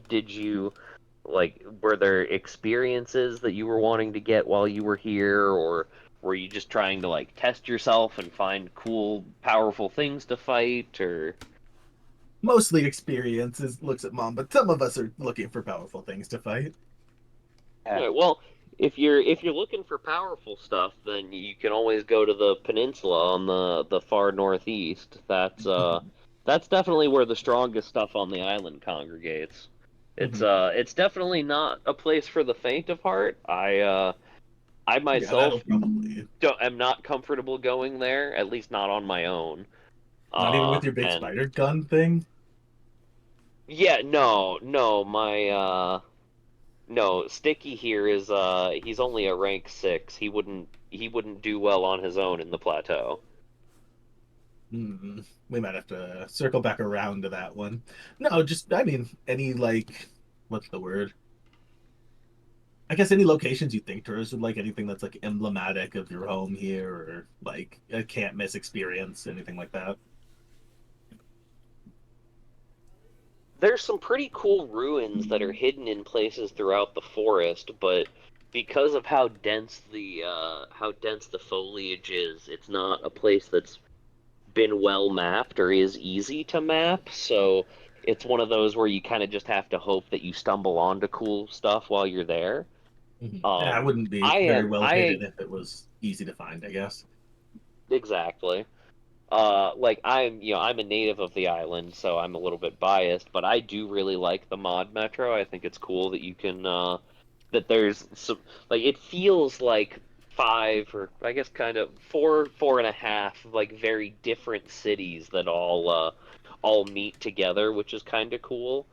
Were there experiences that you were wanting to get while you were here, or were you just trying to like test yourself and find cool, powerful things to fight, or Mostly experiences looks at mom, but some of us are looking for powerful things to fight. Alright, well, if you're looking for powerful stuff, then you can always go to the peninsula on the far northeast. That's definitely where the strongest stuff on the island congregates. It's Mhm. it's definitely not a place for the faint of heart. I Yeah, that'll myself probably am not comfortable going there, at least not on my own. not even with your big And spider gun thing. yeah, no, no, no, Sticky here is he's only a rank 6. He wouldn't do well on his own in the plateau. We might have to circle back around to that one. No, just I mean, any like, what's the word? I guess any locations you think tourists would like, anything that's like emblematic of your home here, or like a can't miss experience, anything like that. There's some pretty cool ruins that are hidden in places throughout the forest, but because of how dense the foliage is, it's not a place that's been well mapped or is easy to map. So it's one of those where you kind of just have to hope that you stumble onto cool stuff while you're there. Yeah, I wouldn't be I very am well hidden I if it was easy to find, I guess. exactly. Like I'm a native of the island, so I'm a little bit biased, but I do really like the mod metro. I think it's cool that you can that there's some like it feels like five or I guess kind of four and a half like very different cities that all meet together, which is kind of cool.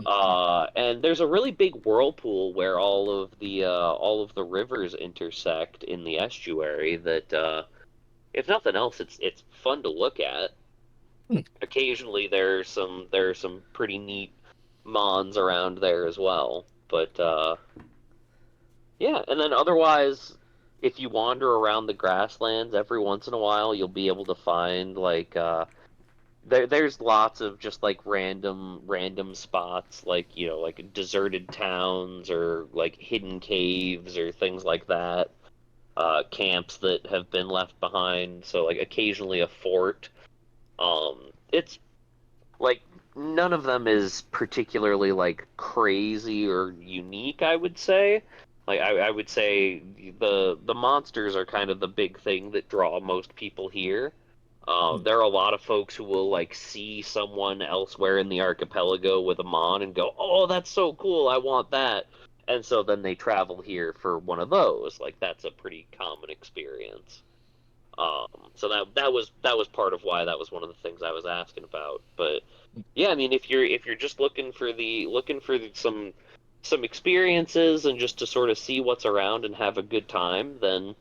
And there's a really big whirlpool where all of the rivers intersect in the estuary that if nothing else it's fun to look at. Hmm. Occasionally there's some pretty neat mons around there as well. But yeah, and then otherwise, if you wander around the grasslands every once in a while, you'll be able to find like there's lots of just like random spots like like deserted towns or like hidden caves or things like that. Camps that have been left behind. So like occasionally a fort. It's like none of them is particularly like crazy or unique, I would say. Like I would say the monsters are kind of the big thing that draw most people here. There are a lot of folks who will like see someone elsewhere in the archipelago with a mon and go, "Oh, that's so cool! I want that." And so then they travel here for one of those. Like that's a pretty common experience. So that was part of why that was one of the things I was asking about. But yeah, I mean, if you're just looking for some experiences and just to sort of see what's around and have a good time, then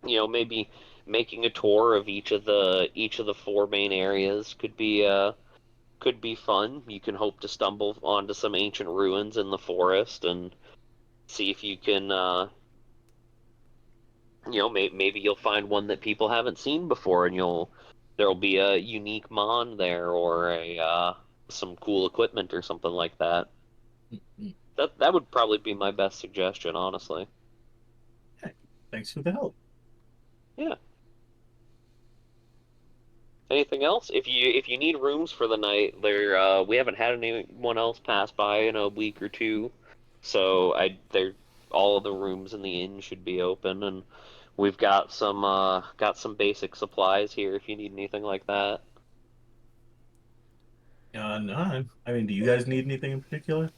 maybe making a tour of each of the four main areas could be fun. You can hope to stumble onto some ancient ruins in the forest and see if you can maybe you'll find one that people haven't seen before, and there'll be a unique mon there or a some cool equipment or something like that. That would probably be my best suggestion, honestly. Hey, thanks for the help. Yeah. Anything else? If you need rooms for the night, there we haven't had anyone else pass by in a week or two, so I there all of the rooms in the inn should be open, and we've got some basic supplies here if you need anything like that. No, I mean, do you guys need anything in particular?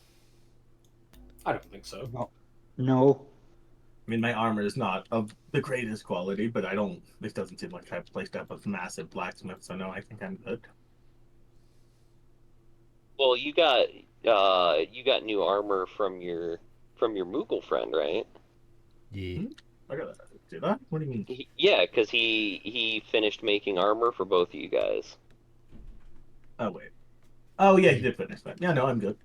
I don't think so. No. No. I mean, my armor is not of the greatest quality, but I don't. This doesn't seem like I've placed up a massive blacksmith, so no, I think I'm good. Well, you got new armor from your Moogle friend, right? Yeah. Hmm? I got that. Did I? What do you mean? Yeah, because he finished making armor for both of you guys. Oh wait. Oh yeah, he did finish that. Yeah, no, I'm good.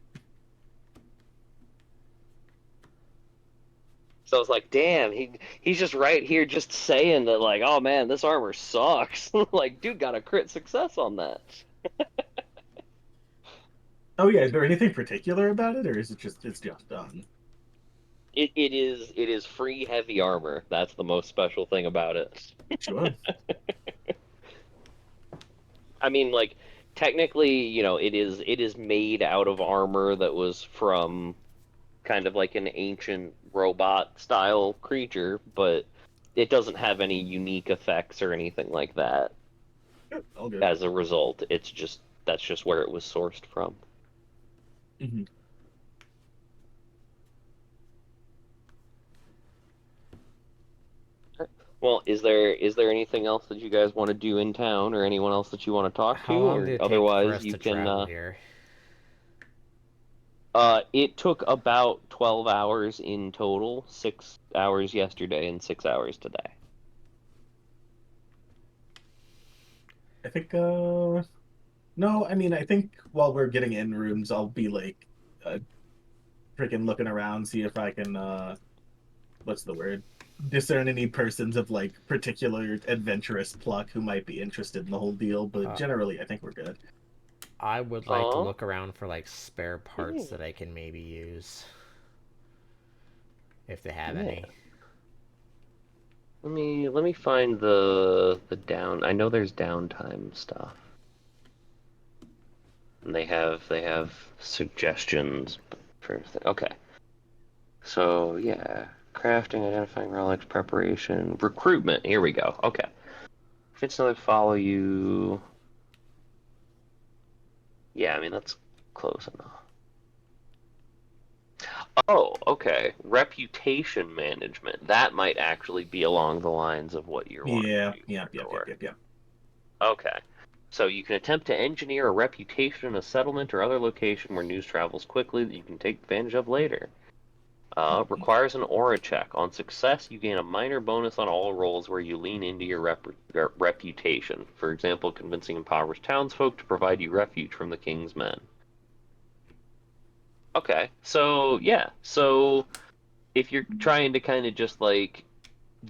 So I was like, damn, he's just right here just saying that like, oh man, this armor sucks. Like, dude got a crit success on that. Oh yeah, is there anything particular about it, or is it's just done? It is free heavy armor. That's the most special thing about it. Sure. I mean, like technically, it is made out of armor that was from kind of like an ancient robot style creature, but it doesn't have any unique effects or anything like that. Good. All good. As a result, it's just that's just where it was sourced from. Hmm. Well, is there anything else that you guys want to do in town, or anyone else that you want to talk How to, long or did it take for otherwise us you to can. travel here? It took about 12 hours in total, 6 hours yesterday and 6 hours today. I think. No, I mean, I think while we're getting in rooms, I'll be like, uh, freaking looking around, see if I can. What's the word? Discern any persons of like particular adventurous pluck who might be interested in the whole deal. But Uh, generally, I think we're good. I would like to Oh, look around for like spare parts yeah. that I can maybe use. if they have Yeah. any. Let me find the down. I know there's downtime stuff. And they have suggestions for okay. So yeah, crafting, identifying relics, preparation, recruitment. Here we go. Okay. Instantly follow you. Yeah, I mean that's close enough. Oh, okay. Reputation management. That might actually be along the lines of what you're wanting Yeah, to do yep, yep, yep, for. yep, yep. Okay. So you can attempt to engineer a reputation in a settlement or other location where news travels quickly that you can take advantage of later. Requires an aura check. On success, you gain a minor bonus on all rolls where you lean into your reputation. For example, convincing impoverished townsfolk to provide you refuge from the king's men. Okay, so yeah, so if you're trying to kind of just like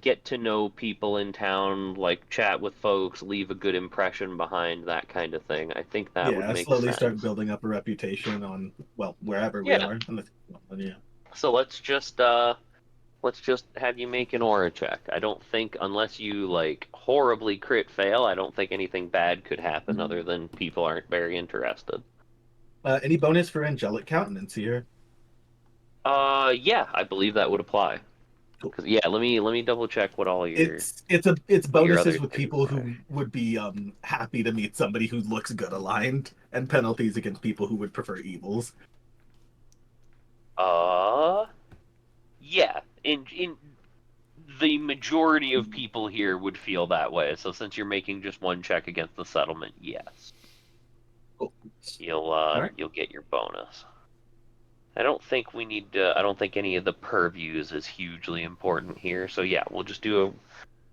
get to know people in town, like chat with folks, leave a good impression behind, that kind of thing, I think that would Yeah, make slowly start sense. building up a reputation on, well, wherever we Yeah. are. Yeah. So let's just have you make an aura check. I don't think, unless you like horribly crit fail, I don't think anything bad could happen other than people aren't very interested. Any bonus for angelic countenance here? Yeah, I believe that would apply. Cool. 'Cause, yeah, let me double check what all your It's what your other bonuses with things people are. who would be happy to meet somebody who looks good aligned, and penalties against people who would prefer evils. Uh, yeah, in the majority of people here would feel that way. So since you're making just one check against the settlement, yes, Cool. All right. you'll get your bonus. I don't think we need to, I don't think any of the purviews is hugely important here. So yeah, we'll just do a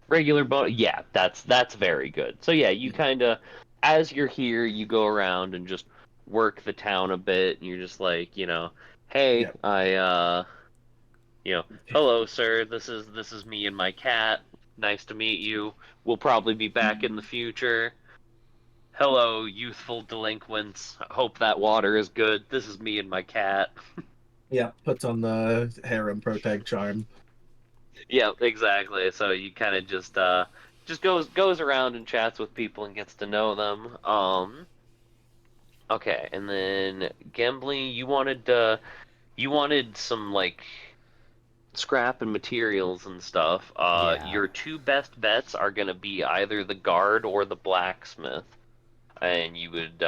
regular bonus. Yeah, that's very good. So yeah, you kind of, as you're here, you go around and just work the town a bit, and you're just like, hey, Yeah. hello, sir. This is me and my cat. Nice to meet you. We'll probably be back in the future. Hello, youthful delinquents. Hope that water is good. This is me and my cat. Yeah. Puts on the harem protag charm. Yeah, exactly. So you kind of just goes around and chats with people and gets to know them. Okay, and then Gambly, you wanted some like scrap and materials and stuff. Yeah. Your two best bets are gonna be either the guard or the blacksmith, and you would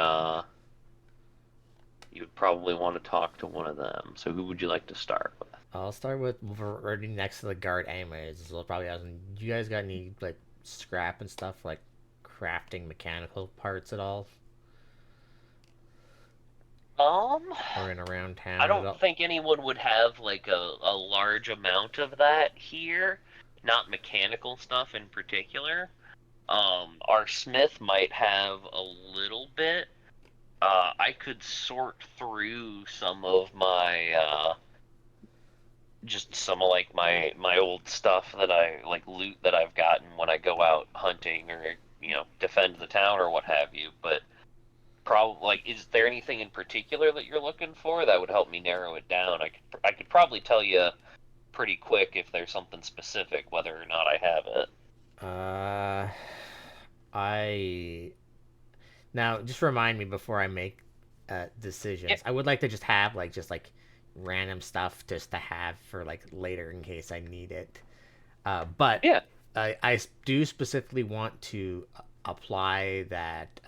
probably want to talk to one of them. So who would you like to start with? I'll start with already next to the guard anyways. So I'll probably ask them, you guys got any like scrap and stuff like crafting mechanical parts at all? Um, Or in around I town at don't all? think anyone would have like a large amount of that here. Not mechanical stuff in particular. Our smith might have a little bit. I could sort through some of my just some of like my old stuff that I like loot that I've gotten when I go out hunting or defend the town or what have you. But probably like, is there anything in particular that you're looking for that would help me narrow it down? I could probably tell you pretty quick if there's something specific, whether or not I have it. Uh, I now just remind me before I make Yeah, decisions. I would like to just have like random stuff just to have for like later in case I need it. But yeah. I do specifically want to apply that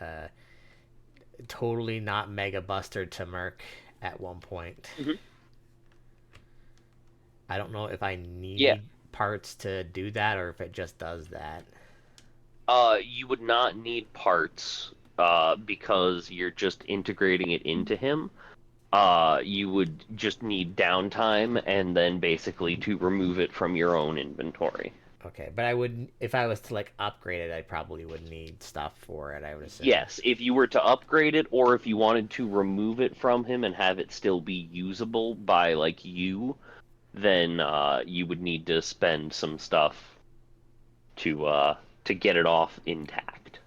totally not Mega Buster to Merc at one point. Mhm. I don't know if I Yeah. need parts to do that or if it just does that. You would not need parts, because you're just integrating it into him. You would just need downtime and then basically to remove it from your own inventory. Okay, but I would if I was to like upgrade it, I probably would need stuff for it. I would assume. Yes, if you were to upgrade it, or if you wanted to remove it from him and have it still be usable by like you, then you would need to spend some stuff to get it off intact.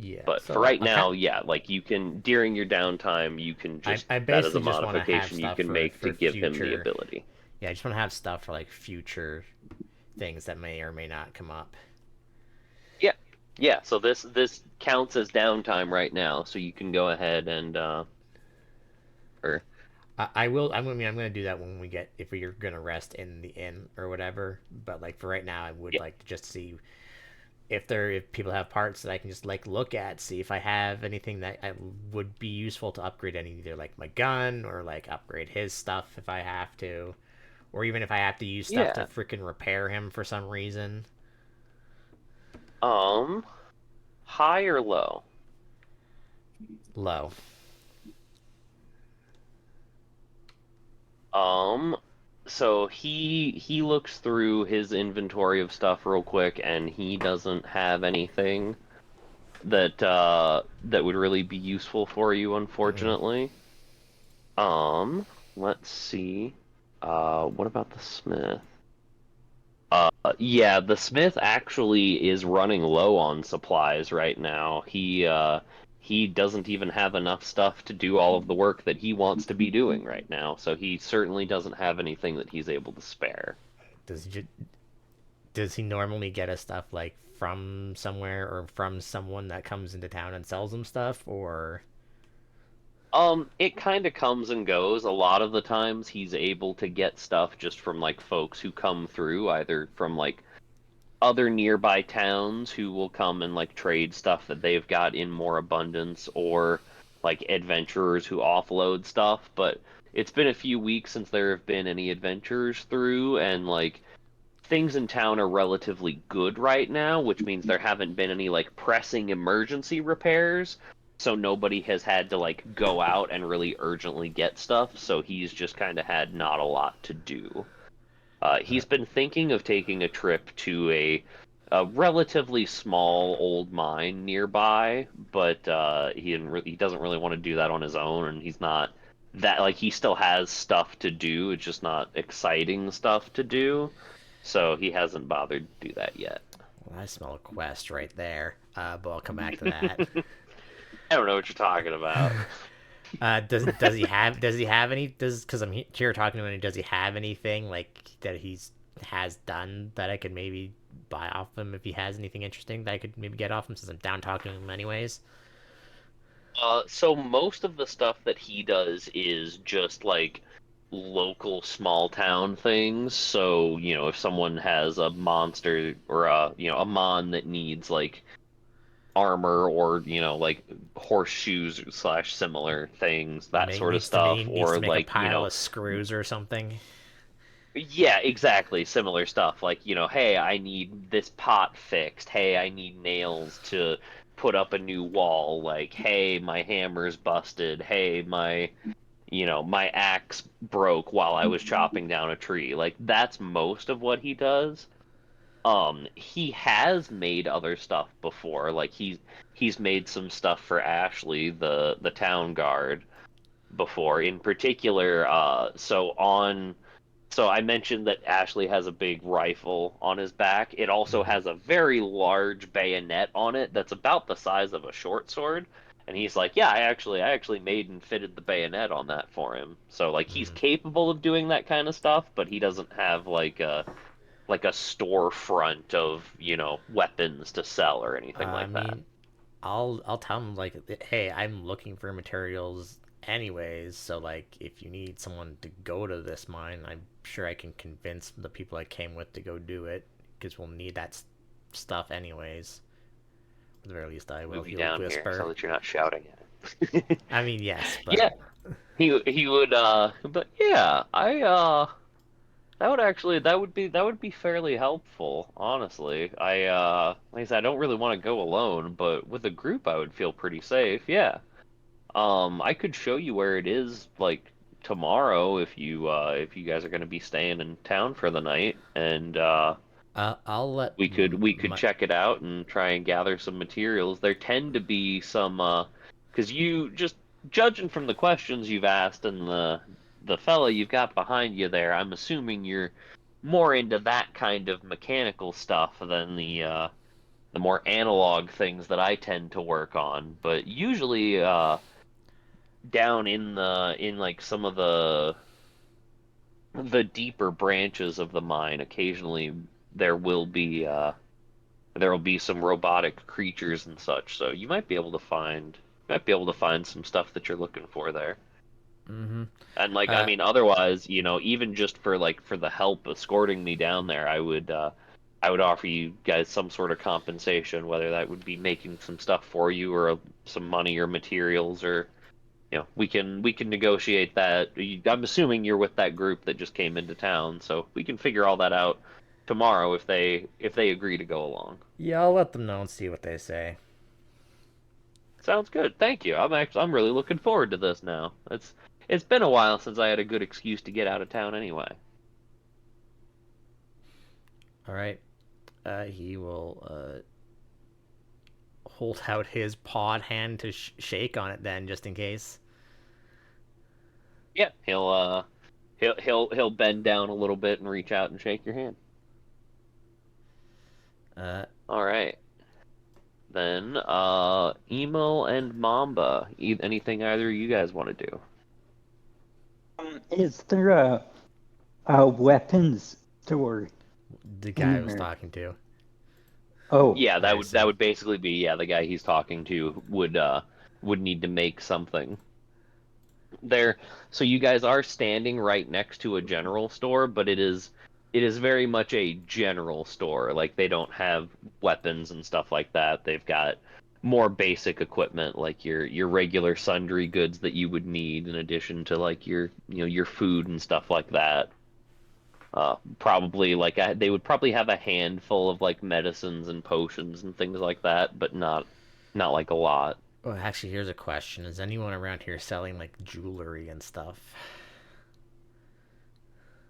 Yeah. But for So right I kind now, yeah, like you can during your downtime, you can I just I that is a basically just want to have modification you stuff can make to for give him the future. ability. Yeah, I just want to have stuff for like future things that may or may not come up. Yeah, yeah. So this counts as downtime right now, so you can go ahead and or I will. I'm gonna do that when we get if we're gonna rest in the inn or whatever. But like for right now, I would yeah. like to just see if people have parts that I can just like look at, see if I have anything that I would be useful to upgrade any either like my gun or like upgrade his stuff if I have to, or even if I have to use stuff to Yeah. freaking repair him for some reason. Um, high or low? Low. Um, so he looks through his inventory of stuff real quick, and he doesn't have anything that would really be useful for you, Mm-mm. unfortunately. Let's see. What about the smith? Yeah, the smith actually is running low on supplies right now. He doesn't even have enough stuff to do all of the work that he wants to be doing right now, so he certainly doesn't have anything that he's able to spare. Does he does he normally get his stuff like from somewhere or from someone that comes into town and sells him stuff or It kind of comes and goes. A lot of the times he's able to get stuff just from like folks who come through, either from like other nearby towns who will come and like trade stuff that they've got in more abundance, or like adventurers who offload stuff. But it's been a few weeks since there have been any adventurers through, and like things in town are relatively good right now, which means there haven't been any like pressing emergency repairs. So nobody has had to like go out and really urgently get stuff, so he's just kind of had not a lot to do. uh, He's been thinking of taking a trip to a relatively small old mine nearby, but he doesn't really want to do that on his own, and he's not that like he still has stuff to do. It's just not exciting stuff to do, so he hasn't bothered to do that yet. well, I smell a quest right there. But I'll come back to that. I don't know what you're talking about. Does he have any does because I'm here talking to him, does he have anything like that he's has done that I could maybe buy off him if he has anything interesting that I could maybe get off him since I'm down talking to him anyways? So most of the stuff that he does is just like local small town things. So, if someone has a monster or a mon that needs like armor or, like horseshoes slash similar things, that sort of stuff, Needs to or make a like, pile of screws or something. yeah, exactly. Similar stuff. Like, hey, I need this pot fixed. Hey, I need nails to put up a new wall. Like, hey, my hammer's busted. Hey, my axe broke while I was chopping down a tree. Like, that's most of what he does. He has made other stuff before. Like, he's made some stuff for Ashley, the town guard, before. In particular, so I mentioned that Ashley has a big rifle on his back. It also Mm. has a very large bayonet on it that's about the size of a short sword. And he's like, "Yeah, I actually made and fitted the bayonet on that for him." So like he's Mm. capable of doing that kind of stuff, but he doesn't have like a storefront of, weapons to sell or anything I like that. mean, I'll tell him like, hey, I'm looking for materials anyways. So like, if you need someone to go to this mine, I'm sure I can convince the people I came with to go do it because we'll need that stuff anyways. At the very least, I will. Move you He'll down here so whisper. that you're not shouting at him. I mean, yes, but Yeah, he would but yeah, that would be fairly helpful, honestly. Like I said, I don't really want to go alone, but with a group I would feel pretty safe. Yeah. I could show you where it is like tomorrow if you guys are going to be staying in town for the night, and I'll let we could my check it out and try and gather some materials. There tend to be some because you just judging from the questions you've asked and the fella you've got behind you there, I'm assuming you're more into that kind of mechanical stuff than the more analog things that I tend to work on. But usually down in like some of the deeper branches of the mine, occasionally there will be some robotic creatures and such. So you might be able to find some stuff that you're looking for there. Mm-hmm. And like, I mean, otherwise, even just for the help escorting me down there, I would offer you guys some sort of compensation, whether that would be making some stuff for you or some money or materials, or we can negotiate that. I'm assuming you're with that group that just came into town, so we can figure all that out tomorrow if they agree to go along. Yeah, I'll let them know and see what they say. Sounds good. Thank you. I'm really looking forward to this now. It's been a while since I had a good excuse to get out of town anyway. All right. He will hold out his pawed hand to shake on it then, just in case. Yeah, he'll bend down a little bit and reach out and shake your hand. All right. Then, Emo and Mamba. Anything either of you guys want to do? Is there a weapons store? The guy I was Anywhere. talking to. Oh, Yeah, I that would basically be the guy he's talking to would need to make something. There, so you guys are standing right next to a general store, but it is very much a general store. Like they don't have weapons and stuff like that. They've got more basic equipment like your regular sundry goods that you would need in addition to like your food and stuff like that. Probably like they would probably have a handful of like medicines and potions and things like that, but not like a lot. Oh, actually, here's a question: is anyone around here selling like jewelry and stuff?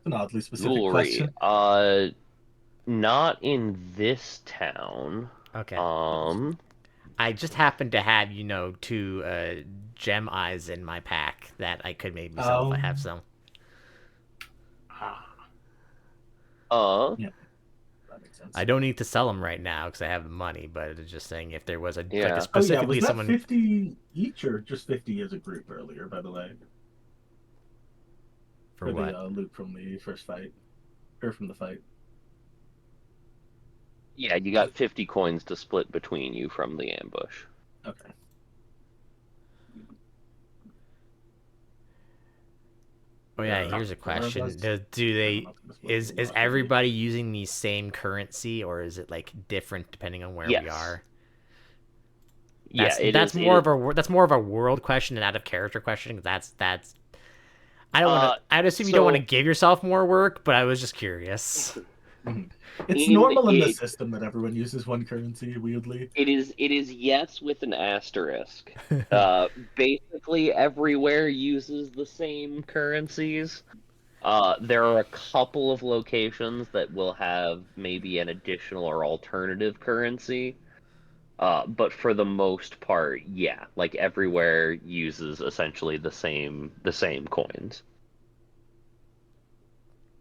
An oddly specific Jewelry. question. Not in this town. Okay. Um, I just happen to have, two gem eyes in my pack that I could maybe sell if I have some. Ah, uh, yeah, that makes sense. I don't need to sell them right now because I have the money, but it's just saying if there was Yeah. like a Oh yeah, specifically was that someone 50 each or just 50 as a group earlier? By the way, for what? the loot from the first fight or from the fight. Yeah, you got 50 coins to split between you from the ambush. Okay. Oh yeah, There here's a are question: us. do they I'm not gonna split is the lot with everybody using the same currency or is it like different depending on where we Yes. are? Yeah, That's more of a world question and out of character question. That's I don't want to. I'd assume you don't want to give yourself more work, but I was just curious. you. It's In normal in the it, system that everyone uses one currency. Weirdly, it is yes with an asterisk. Basically everywhere uses the same currencies. There are a couple of locations that will have maybe an additional or alternative currency. But for the most part, yeah, like everywhere uses essentially the same coins.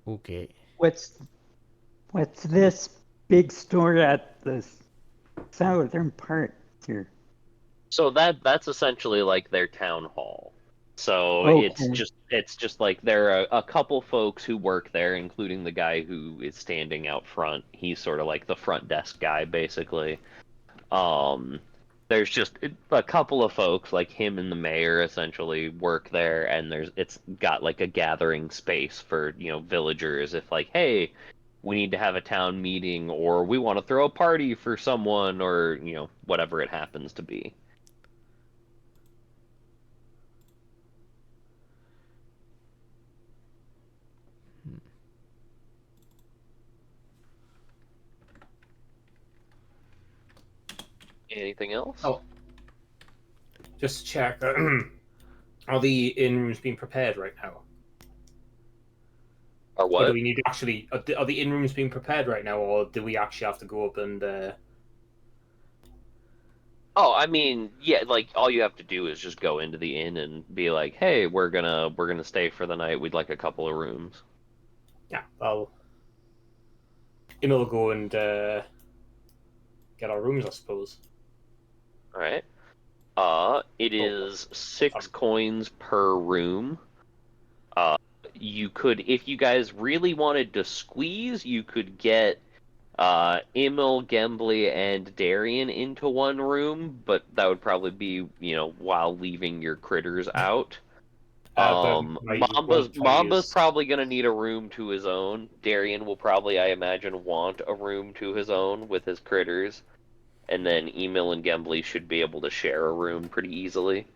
Okay. what's this big store at the southern part here? So that's essentially like their town hall. So it's Okay. just like there are a couple folks who work there, including the guy who is standing out front. He's sort of like the front desk guy, basically. Um, there's just a couple of folks like him and the mayor essentially work there, and it's got like a gathering space for villagers if like, hey, we need to have a town meeting or we want to throw a party for someone or whatever it happens to be. Anything else? Oh, just check. Are the inn rooms being prepared right now? Or Or what? do we need to actually? Are the inn rooms being prepared right now, or do we actually have to go up and? Oh, I mean, yeah, like all you have to do is just go into the inn and be like, "Hey, we're gonna stay for the night. We'd like a couple of rooms." Yeah, well, Emil will go and get our rooms, I suppose. All right. It is 6 Um, coins per room. Uh, you could, if you guys really wanted to squeeze, you could get Emil, Gembly, and Darian into one room, but that would probably be, while leaving your critters out. But my Mamba's is probably gonna need a room to his own. Darian will probably, I imagine, want a room to his own with his critters, and then Emil and Gembly should be able to share a room pretty easily.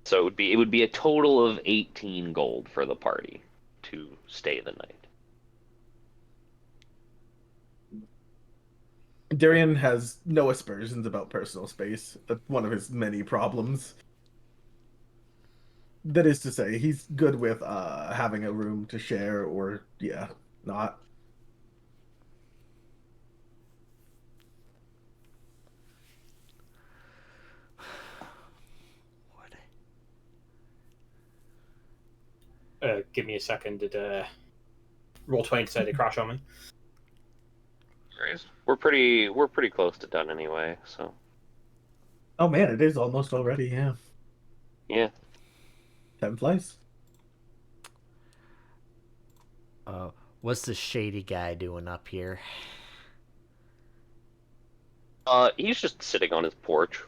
So it would be a total of 18 gold for the party to stay the night. Darian has no aspersions about personal space. That's one of his many problems. That is to say, he's good with having a room to share, or not. give me a second. Did roll 20 decided to crash on me? We're pretty close to done anyway, so. Oh man, it is almost already. Yeah. Yeah. Time flies. What's the shady guy doing up here? He's just sitting on his porch.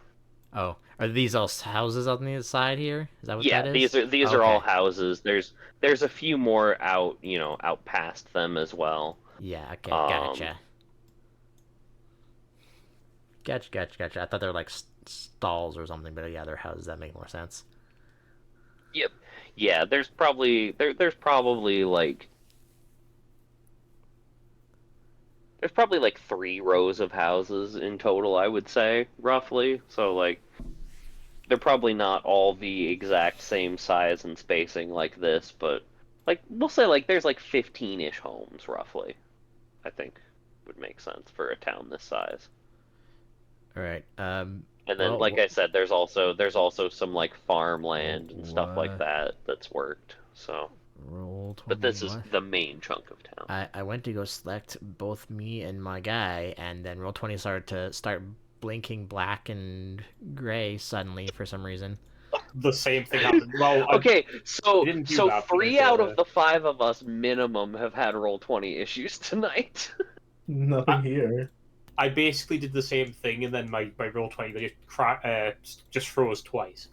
Oh, are these all houses on the side here? Is that what Yeah, that is? these are all houses. There's a few more out, out past them as well. Yeah, okay, gotcha. Gotcha. I thought they were like stalls or something, but yeah, they're houses. That make more sense. Yep. Yeah, there's probably like 3 rows of houses in total, I would say, roughly. So like they're probably not all the exact same size and spacing like this, but like we'll say like there's like 15-ish homes roughly. I think would make sense for a town this size. All right. And then, like I said, there's also some like farmland and stuff like What? that that's worked. So, Roll 20. but this is the main chunk of town. I went to go select both me and my guy, and then roll 20 started to start blinking black and gray suddenly for some reason. The same thing happened. Well, Okay, so didn't do so that, 3 but, out of the 5 of us minimum have had roll 20 issues tonight. Nothing here. I basically did the same thing, and then my roll 20 just froze twice.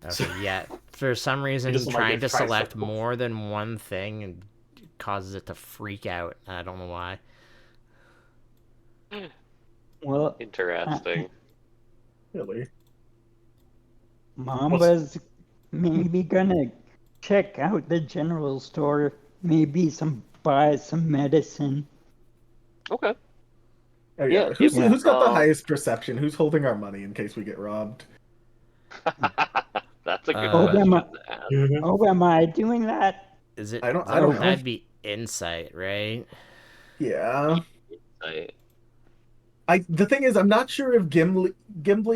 Okay, yeah. For some reason, doesn't like trying it, to tries select to- more than one thing and causes it to freak out. I don't know why. Well, Interesting. Really? Mamba's maybe gonna check out the general store. Maybe buy some medicine. Okay. Oh, Yeah, Who's got the um, highest perception? Who's holding our money in case we get robbed? That's a good Oh, question am I- to ask. Oh, am I doing that? Is it? I don't know. That'd be insight, right? Yeah. Right. The thing is, I'm not sure if Gimli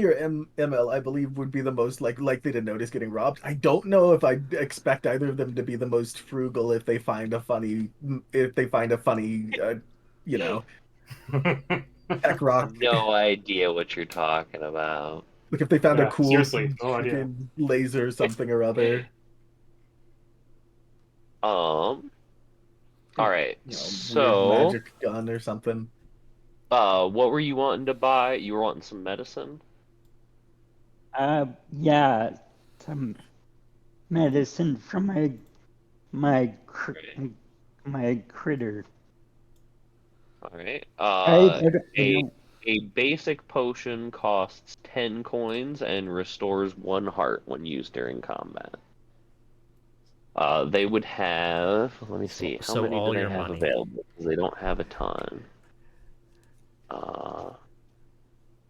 or ML, I believe, would be the most likely to notice getting robbed. I don't know if I expect either of them to be the most frugal if they find a funny tech rock. No idea what you're talking about. Like if they found a cool seriously, no idea. freaking laser something or other. All right. Weird So, magic gun or something. what were you wanting to buy? You were wanting some medicine? Yeah, some medicine for my critter. All right. I A basic potion costs 10 coins and restores 1 heart when used during combat. They would have. Let me see. How so many all do they your have money. available? Because they don't have a ton.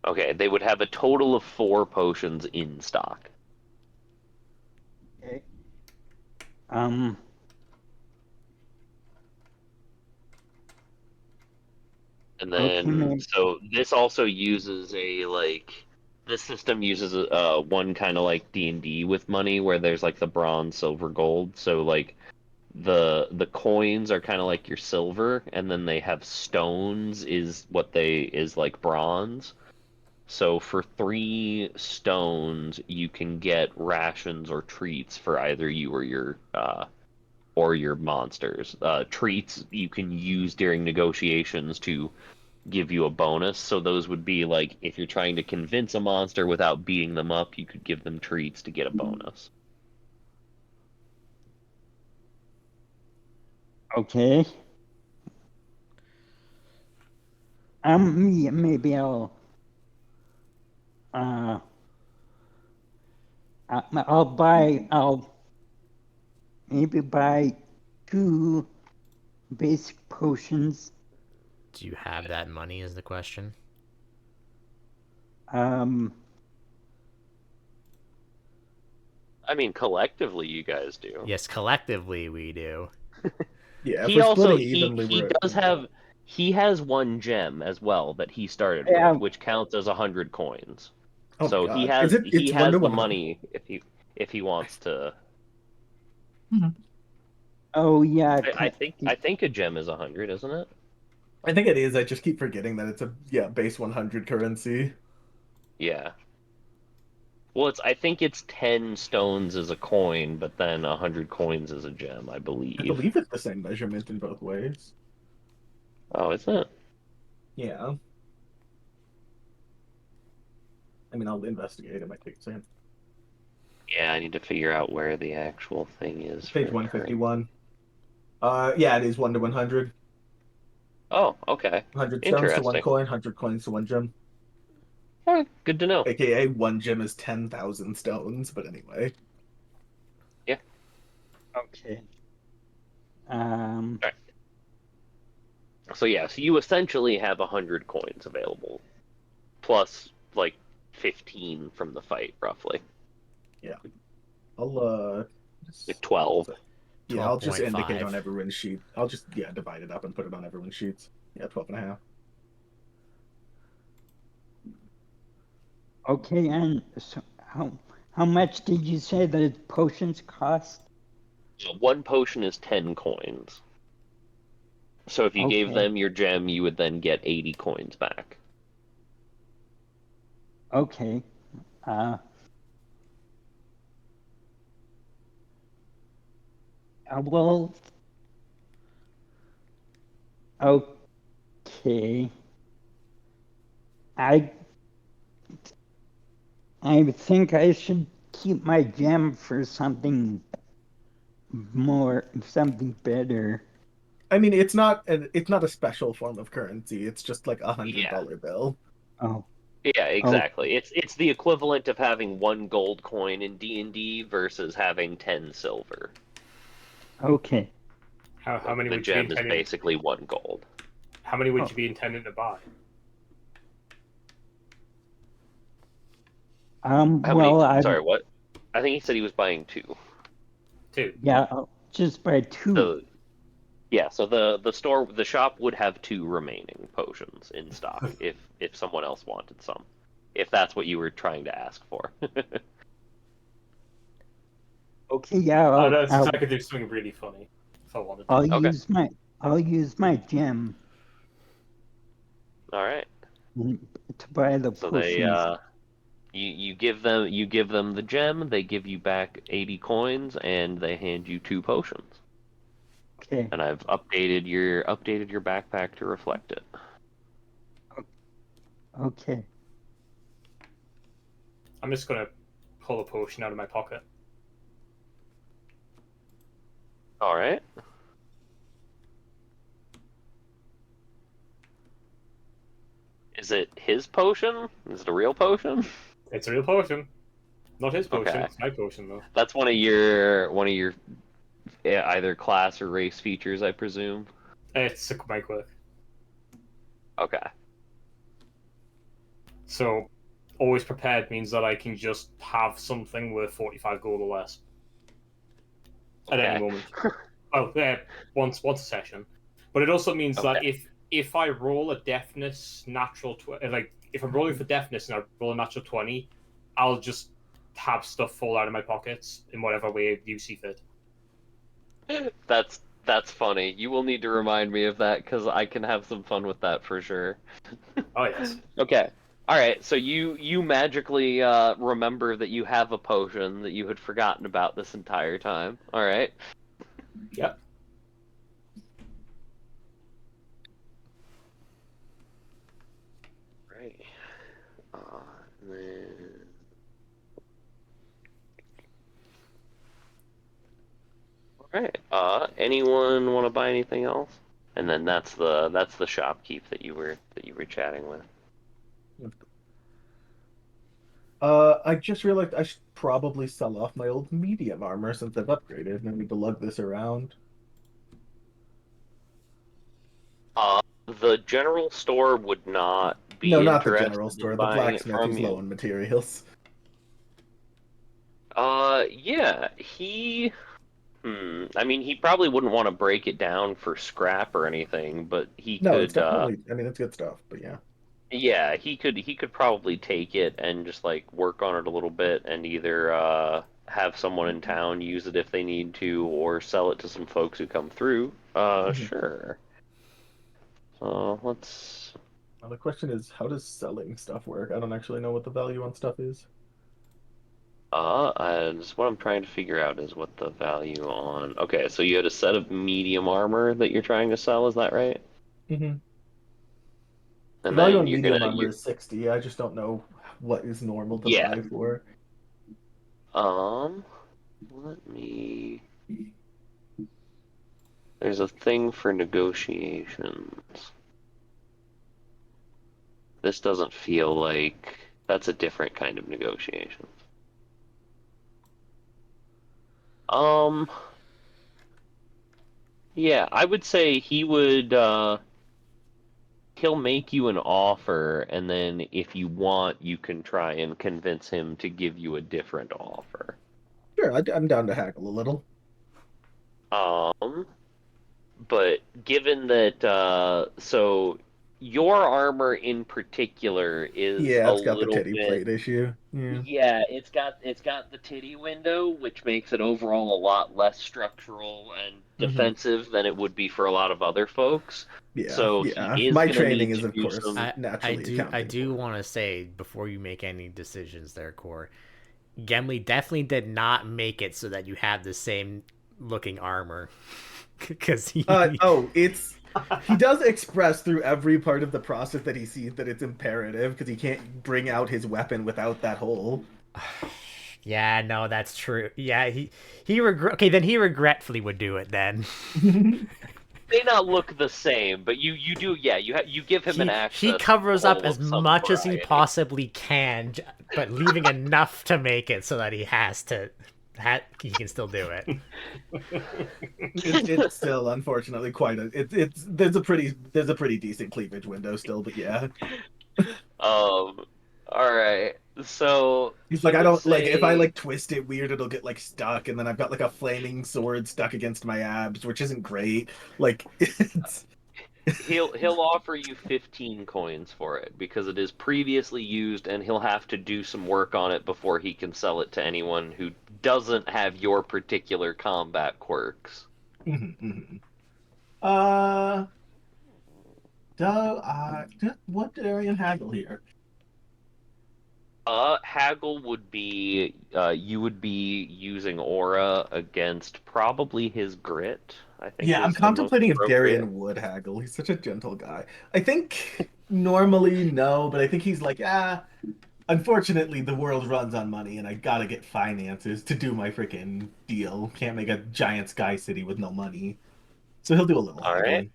Okay, they would have a total of 4 potions in stock. Okay. And Okay, then, man. so this also uses this system uses one kind of like D&D with money where there's like the bronze, silver, gold. So like the coins are kind of like your silver, and then they have stones is like bronze. So for 3 stones, you can get rations or treats for either you or your monsters. Treats you can use during negotiations to give you a bonus. So those would be like if you're trying to convince a monster without beating them up, you could give them treats to get a bonus. Okay. Yeah, maybe uh, I'll maybe buy 2 basic potions. Do you have that money? Is the question. Um, I mean, collectively, you guys do. Yes, collectively we do. Yeah, if He we're also splitting evenly, he has 1 gem as well that he started Yeah. with, which counts as 100 coins. Oh my So god. he It's 1 has to the 100. money if he wants to. oh yeah, I think a gem is 100, isn't it? I think it is. I just keep forgetting that it's a base 100 currency. Yeah. Well, I think it's 10 stones as a coin, but then 100 coins as a gem, I I believe. believe it's the same measurement in both ways. Oh, is it? Yeah. I mean, I'll investigate. It might take a second. Yeah, I need to figure out where the actual thing is Page for 151. Yeah, it is 1 to 100. Oh, okay. 100 stones to 1 Interesting. coin, 100 coins to 1 gem. Oh, good to know. AKA 1 gem is 10,000 stones, but anyway. Yeah. okay. Alright. So yeah, so you essentially have 100 coins available, plus like 15 from the fight, roughly. Yeah. I'll Like 12. yeah, I'll just indicate 12.5. on everyone's sheet. I'll just divide it up and put it on everyone's sheets. Yeah, 12 and a half. Okay, and so how much did you say the potions cost? 1 potion is 10 coins. So if you gave Okay. them your gem, you would then get 80 coins back. Okay. Well, okay. I I think I should keep my gem for something something better. I mean, it's not a special form of currency. It's just like a Yeah. $100 bill. Oh, Yeah, exactly. It's the equivalent of having 1 gold coin in D&D versus having 10 silver. okay. How many The would you be gem is intending? basically 1 gold. How many would Oh. you be intending to buy? How Well, many? Sorry, what? I think he said he was buying 2. 2. yeah, I'll just buy 2. So yeah, so the shop would have 2 remaining potions in stock if someone else wanted some. If that's what you were trying to ask for. Okay, yeah, I could do something really funny if I wanted to. Okay. I'll use my gem All right. to buy the So potions. you give them the gem, they give you back 80 coins, and they hand you 2 potions. Okay. And I've updated your backpack to reflect it. Okay. I'm just gonna pull a potion out of my pocket. All right. Is it his potion? Is it a real potion? It's a real potion. Not his potion. Okay. It's my potion though. That's one of your either class or race features, I presume. It's my quirk. Okay. So, always prepared means that I can just have something worth 45 gold or less at any Okay. moment. Oh, once a session. But it also means that Okay. if I roll a deafness natural if I'm rolling for deafness and I roll a natural 20, I'll just have stuff fall out of my pockets in whatever way you see fit. That's funny. You will need to remind me of that because I can have some fun with that for sure. Oh yes. Okay. All right, so you magically remember that you have a potion that you had forgotten about this entire time. All right. Yep. Right. Then... All right. Anyone want to buy anything else? And then that's the shopkeep that you were chatting with. I just realized I should probably sell off my old medium armor since I've upgraded and I need to lug this around. The general store would not No, be not the general interested in store, the buying it blacksmith from who's low you. on materials. Yeah, he. I mean, he probably wouldn't want to break it down for scrap or anything, but he No, it's could. definitely, I mean, it's good stuff, but yeah. Yeah, he could probably take it and just like work on it a little bit and either have someone in town use it if they need to, or sell it to some folks who come through. Mhm. Sure. Let's. Well, the question is, how does selling stuff work? I don't actually know what the value on stuff is. Just what I'm trying to figure out is what the value on. Okay, so you had a set of medium armor that you're trying to sell, is that right? Mm-hmm. The And value then on you're medium gonna, armor is 60. I just don't know what is normal to yeah. buy for. Um, let me. There's a thing for negotiations. This doesn't feel like that's a different kind of negotiation. Um, yeah, I would say he would. He'll make you an offer, and then if you want, you can try and convince him to give you a different offer. Sure, I'm down to haggle a little. Um, but given that, so your armor in particular is Yeah, a it's got the little titty bit, plate issue. Yeah. yeah, it's got the titty window, which makes it overall a lot less structural and Hmm. defensive than it would be for a lot of other folks. Yeah, So he yeah. is My gonna training need is, to of do course, some. naturally I accounting do for it. want to say before you make any decisions there, Core, Gimli definitely did not make it so that you have the same looking armor. Because He does express through every part of the process that he sees that it's imperative because he can't bring out his weapon without that hole. yeah, no, that's true. Yeah, okay, then he regretfully would do it then. May not look the same, but you do, yeah, you give him an He access covers up hole as of some much as he variety. possibly can, but leaving enough to make it so that he can still do it. It's still unfortunately quite a it's there's a pretty decent cleavage window still, but yeah. All right. So He's he like, I would don't like if I say like twist it weird, it'll get like stuck, and then I've got like a flaming sword stuck against my abs, which isn't great. Like it's he'll offer you 15 coins for it because it is previously used, and he'll have to do some work on it before he can sell it to anyone who doesn't have your particular combat quirks. Mhm, mhm. uh what did Arian haggle here? Haggle would be you would be using aura against probably his grit, I think Yeah, I'm is the most contemplating if appropriate. Darian would haggle. He's such a gentle guy. I think normally no, but I think he's like, unfortunately the world runs on money and I gotta get finances to do my freaking deal. Can't make a giant sky city with no money. So he'll do a little All right. haggling.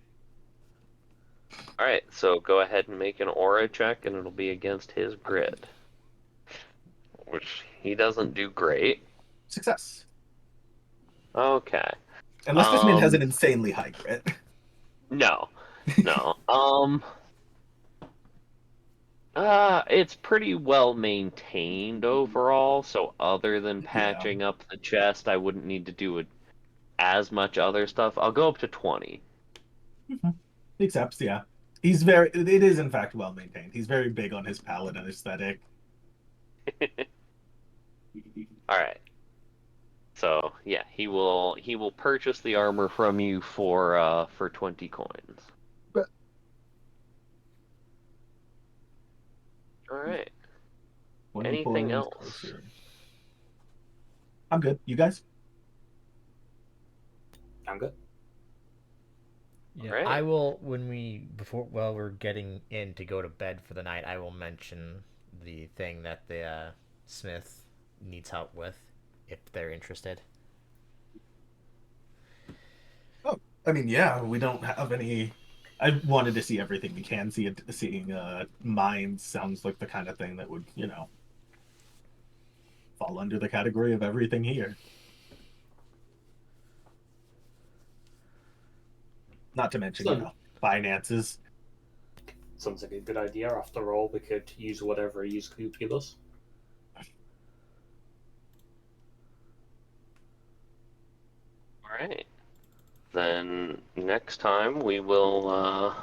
All right, so go ahead and make an aura check, and it'll be against his grit, which he doesn't do great. Success. Okay. Unless this man has Um, an insanely high grit. no, no. It's pretty well maintained overall. So other than Yeah. patching up the chest, I wouldn't need to do as much other stuff. I'll go up to 20. Mhm. He accepts, yeah. It is in fact well maintained. He's very big on his palette and aesthetic. All right. So yeah, he will purchase the armor from you for 20 coins. But All right. 20 Anything points else? closer. I'm good. You guys? I'm good. Yeah, Alright. I will while we're getting in to go to bed for the night, I will mention the thing that the Smith needs help with, if they're interested. Oh, I mean, yeah, we don't have any. I wanted to see everything we can see. Seeing mines sounds like the kind of thing that would, fall under the category of everything here. Not to mention, finances. Sounds like a good idea. After all, we could use whatever a used cube give us. Alright. Then next time we will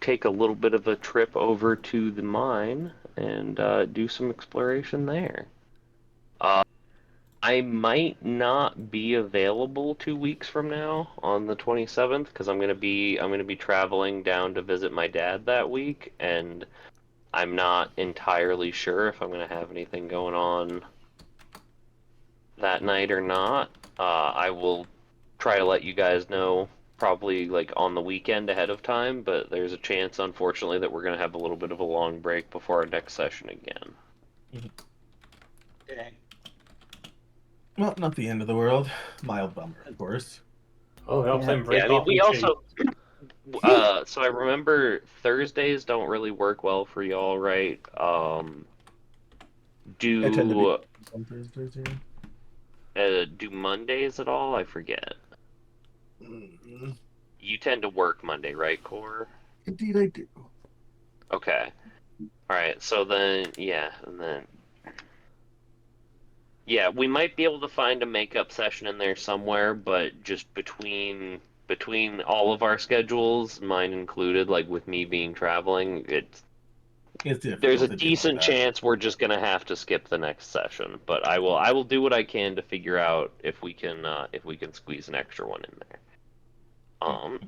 take a little bit of a trip over to the mine and do some exploration there. I might not be available 2 weeks from now on the 27th because I'm gonna be traveling down to visit my dad that week, and I'm not entirely sure if I'm gonna have anything going on that night or not. I will try to let you guys know probably like on the weekend ahead of time, but there's a chance, unfortunately, that we're gonna have a little bit of a long break before our next session again. Okay. Well, not the end of the world. Mild bummer, of course. Oh, yeah, Yeah. playing very Yeah, I mean, we RPG. also. So I remember Thursdays don't really work well for y'all, right? I tend to be Do on Thursdays here. do Mondays at all? I forget. Mm, You tend to work Monday, right, Core? Indeed, I do. Okay. All right. So then, yeah, and then yeah, we might be able to find a makeup session in there somewhere, but just between all of our schedules, mine included, like with me being traveling, It's there's a difficult to deal with decent that. chance we're just gonna have to skip the next session. But I will do what I can to figure out if we can squeeze an extra one in there.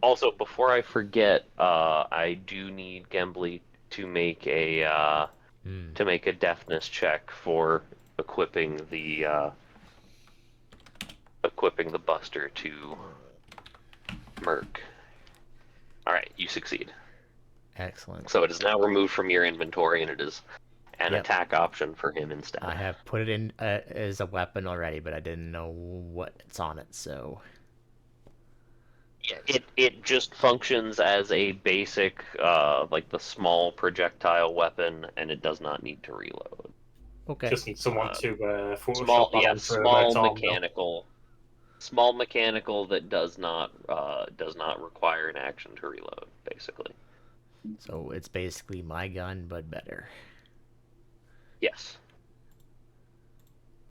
Also, before I forget, I do need Gembly to make a deafness check for equipping the Buster to Merc. All right, you succeed. Excellent. So it is now removed from your inventory, and it is an Yep. attack option for him instead. I have put it in as a weapon already, but I didn't know what's on it, so. Yeah, it just functions as a basic, like the small projectile weapon, and it does not need to reload. Okay. Just need someone to Small, Photoshop that yeah, onto Merc's arm, though. small mechanical that does not require an action to reload, basically. So it's basically my gun, but better.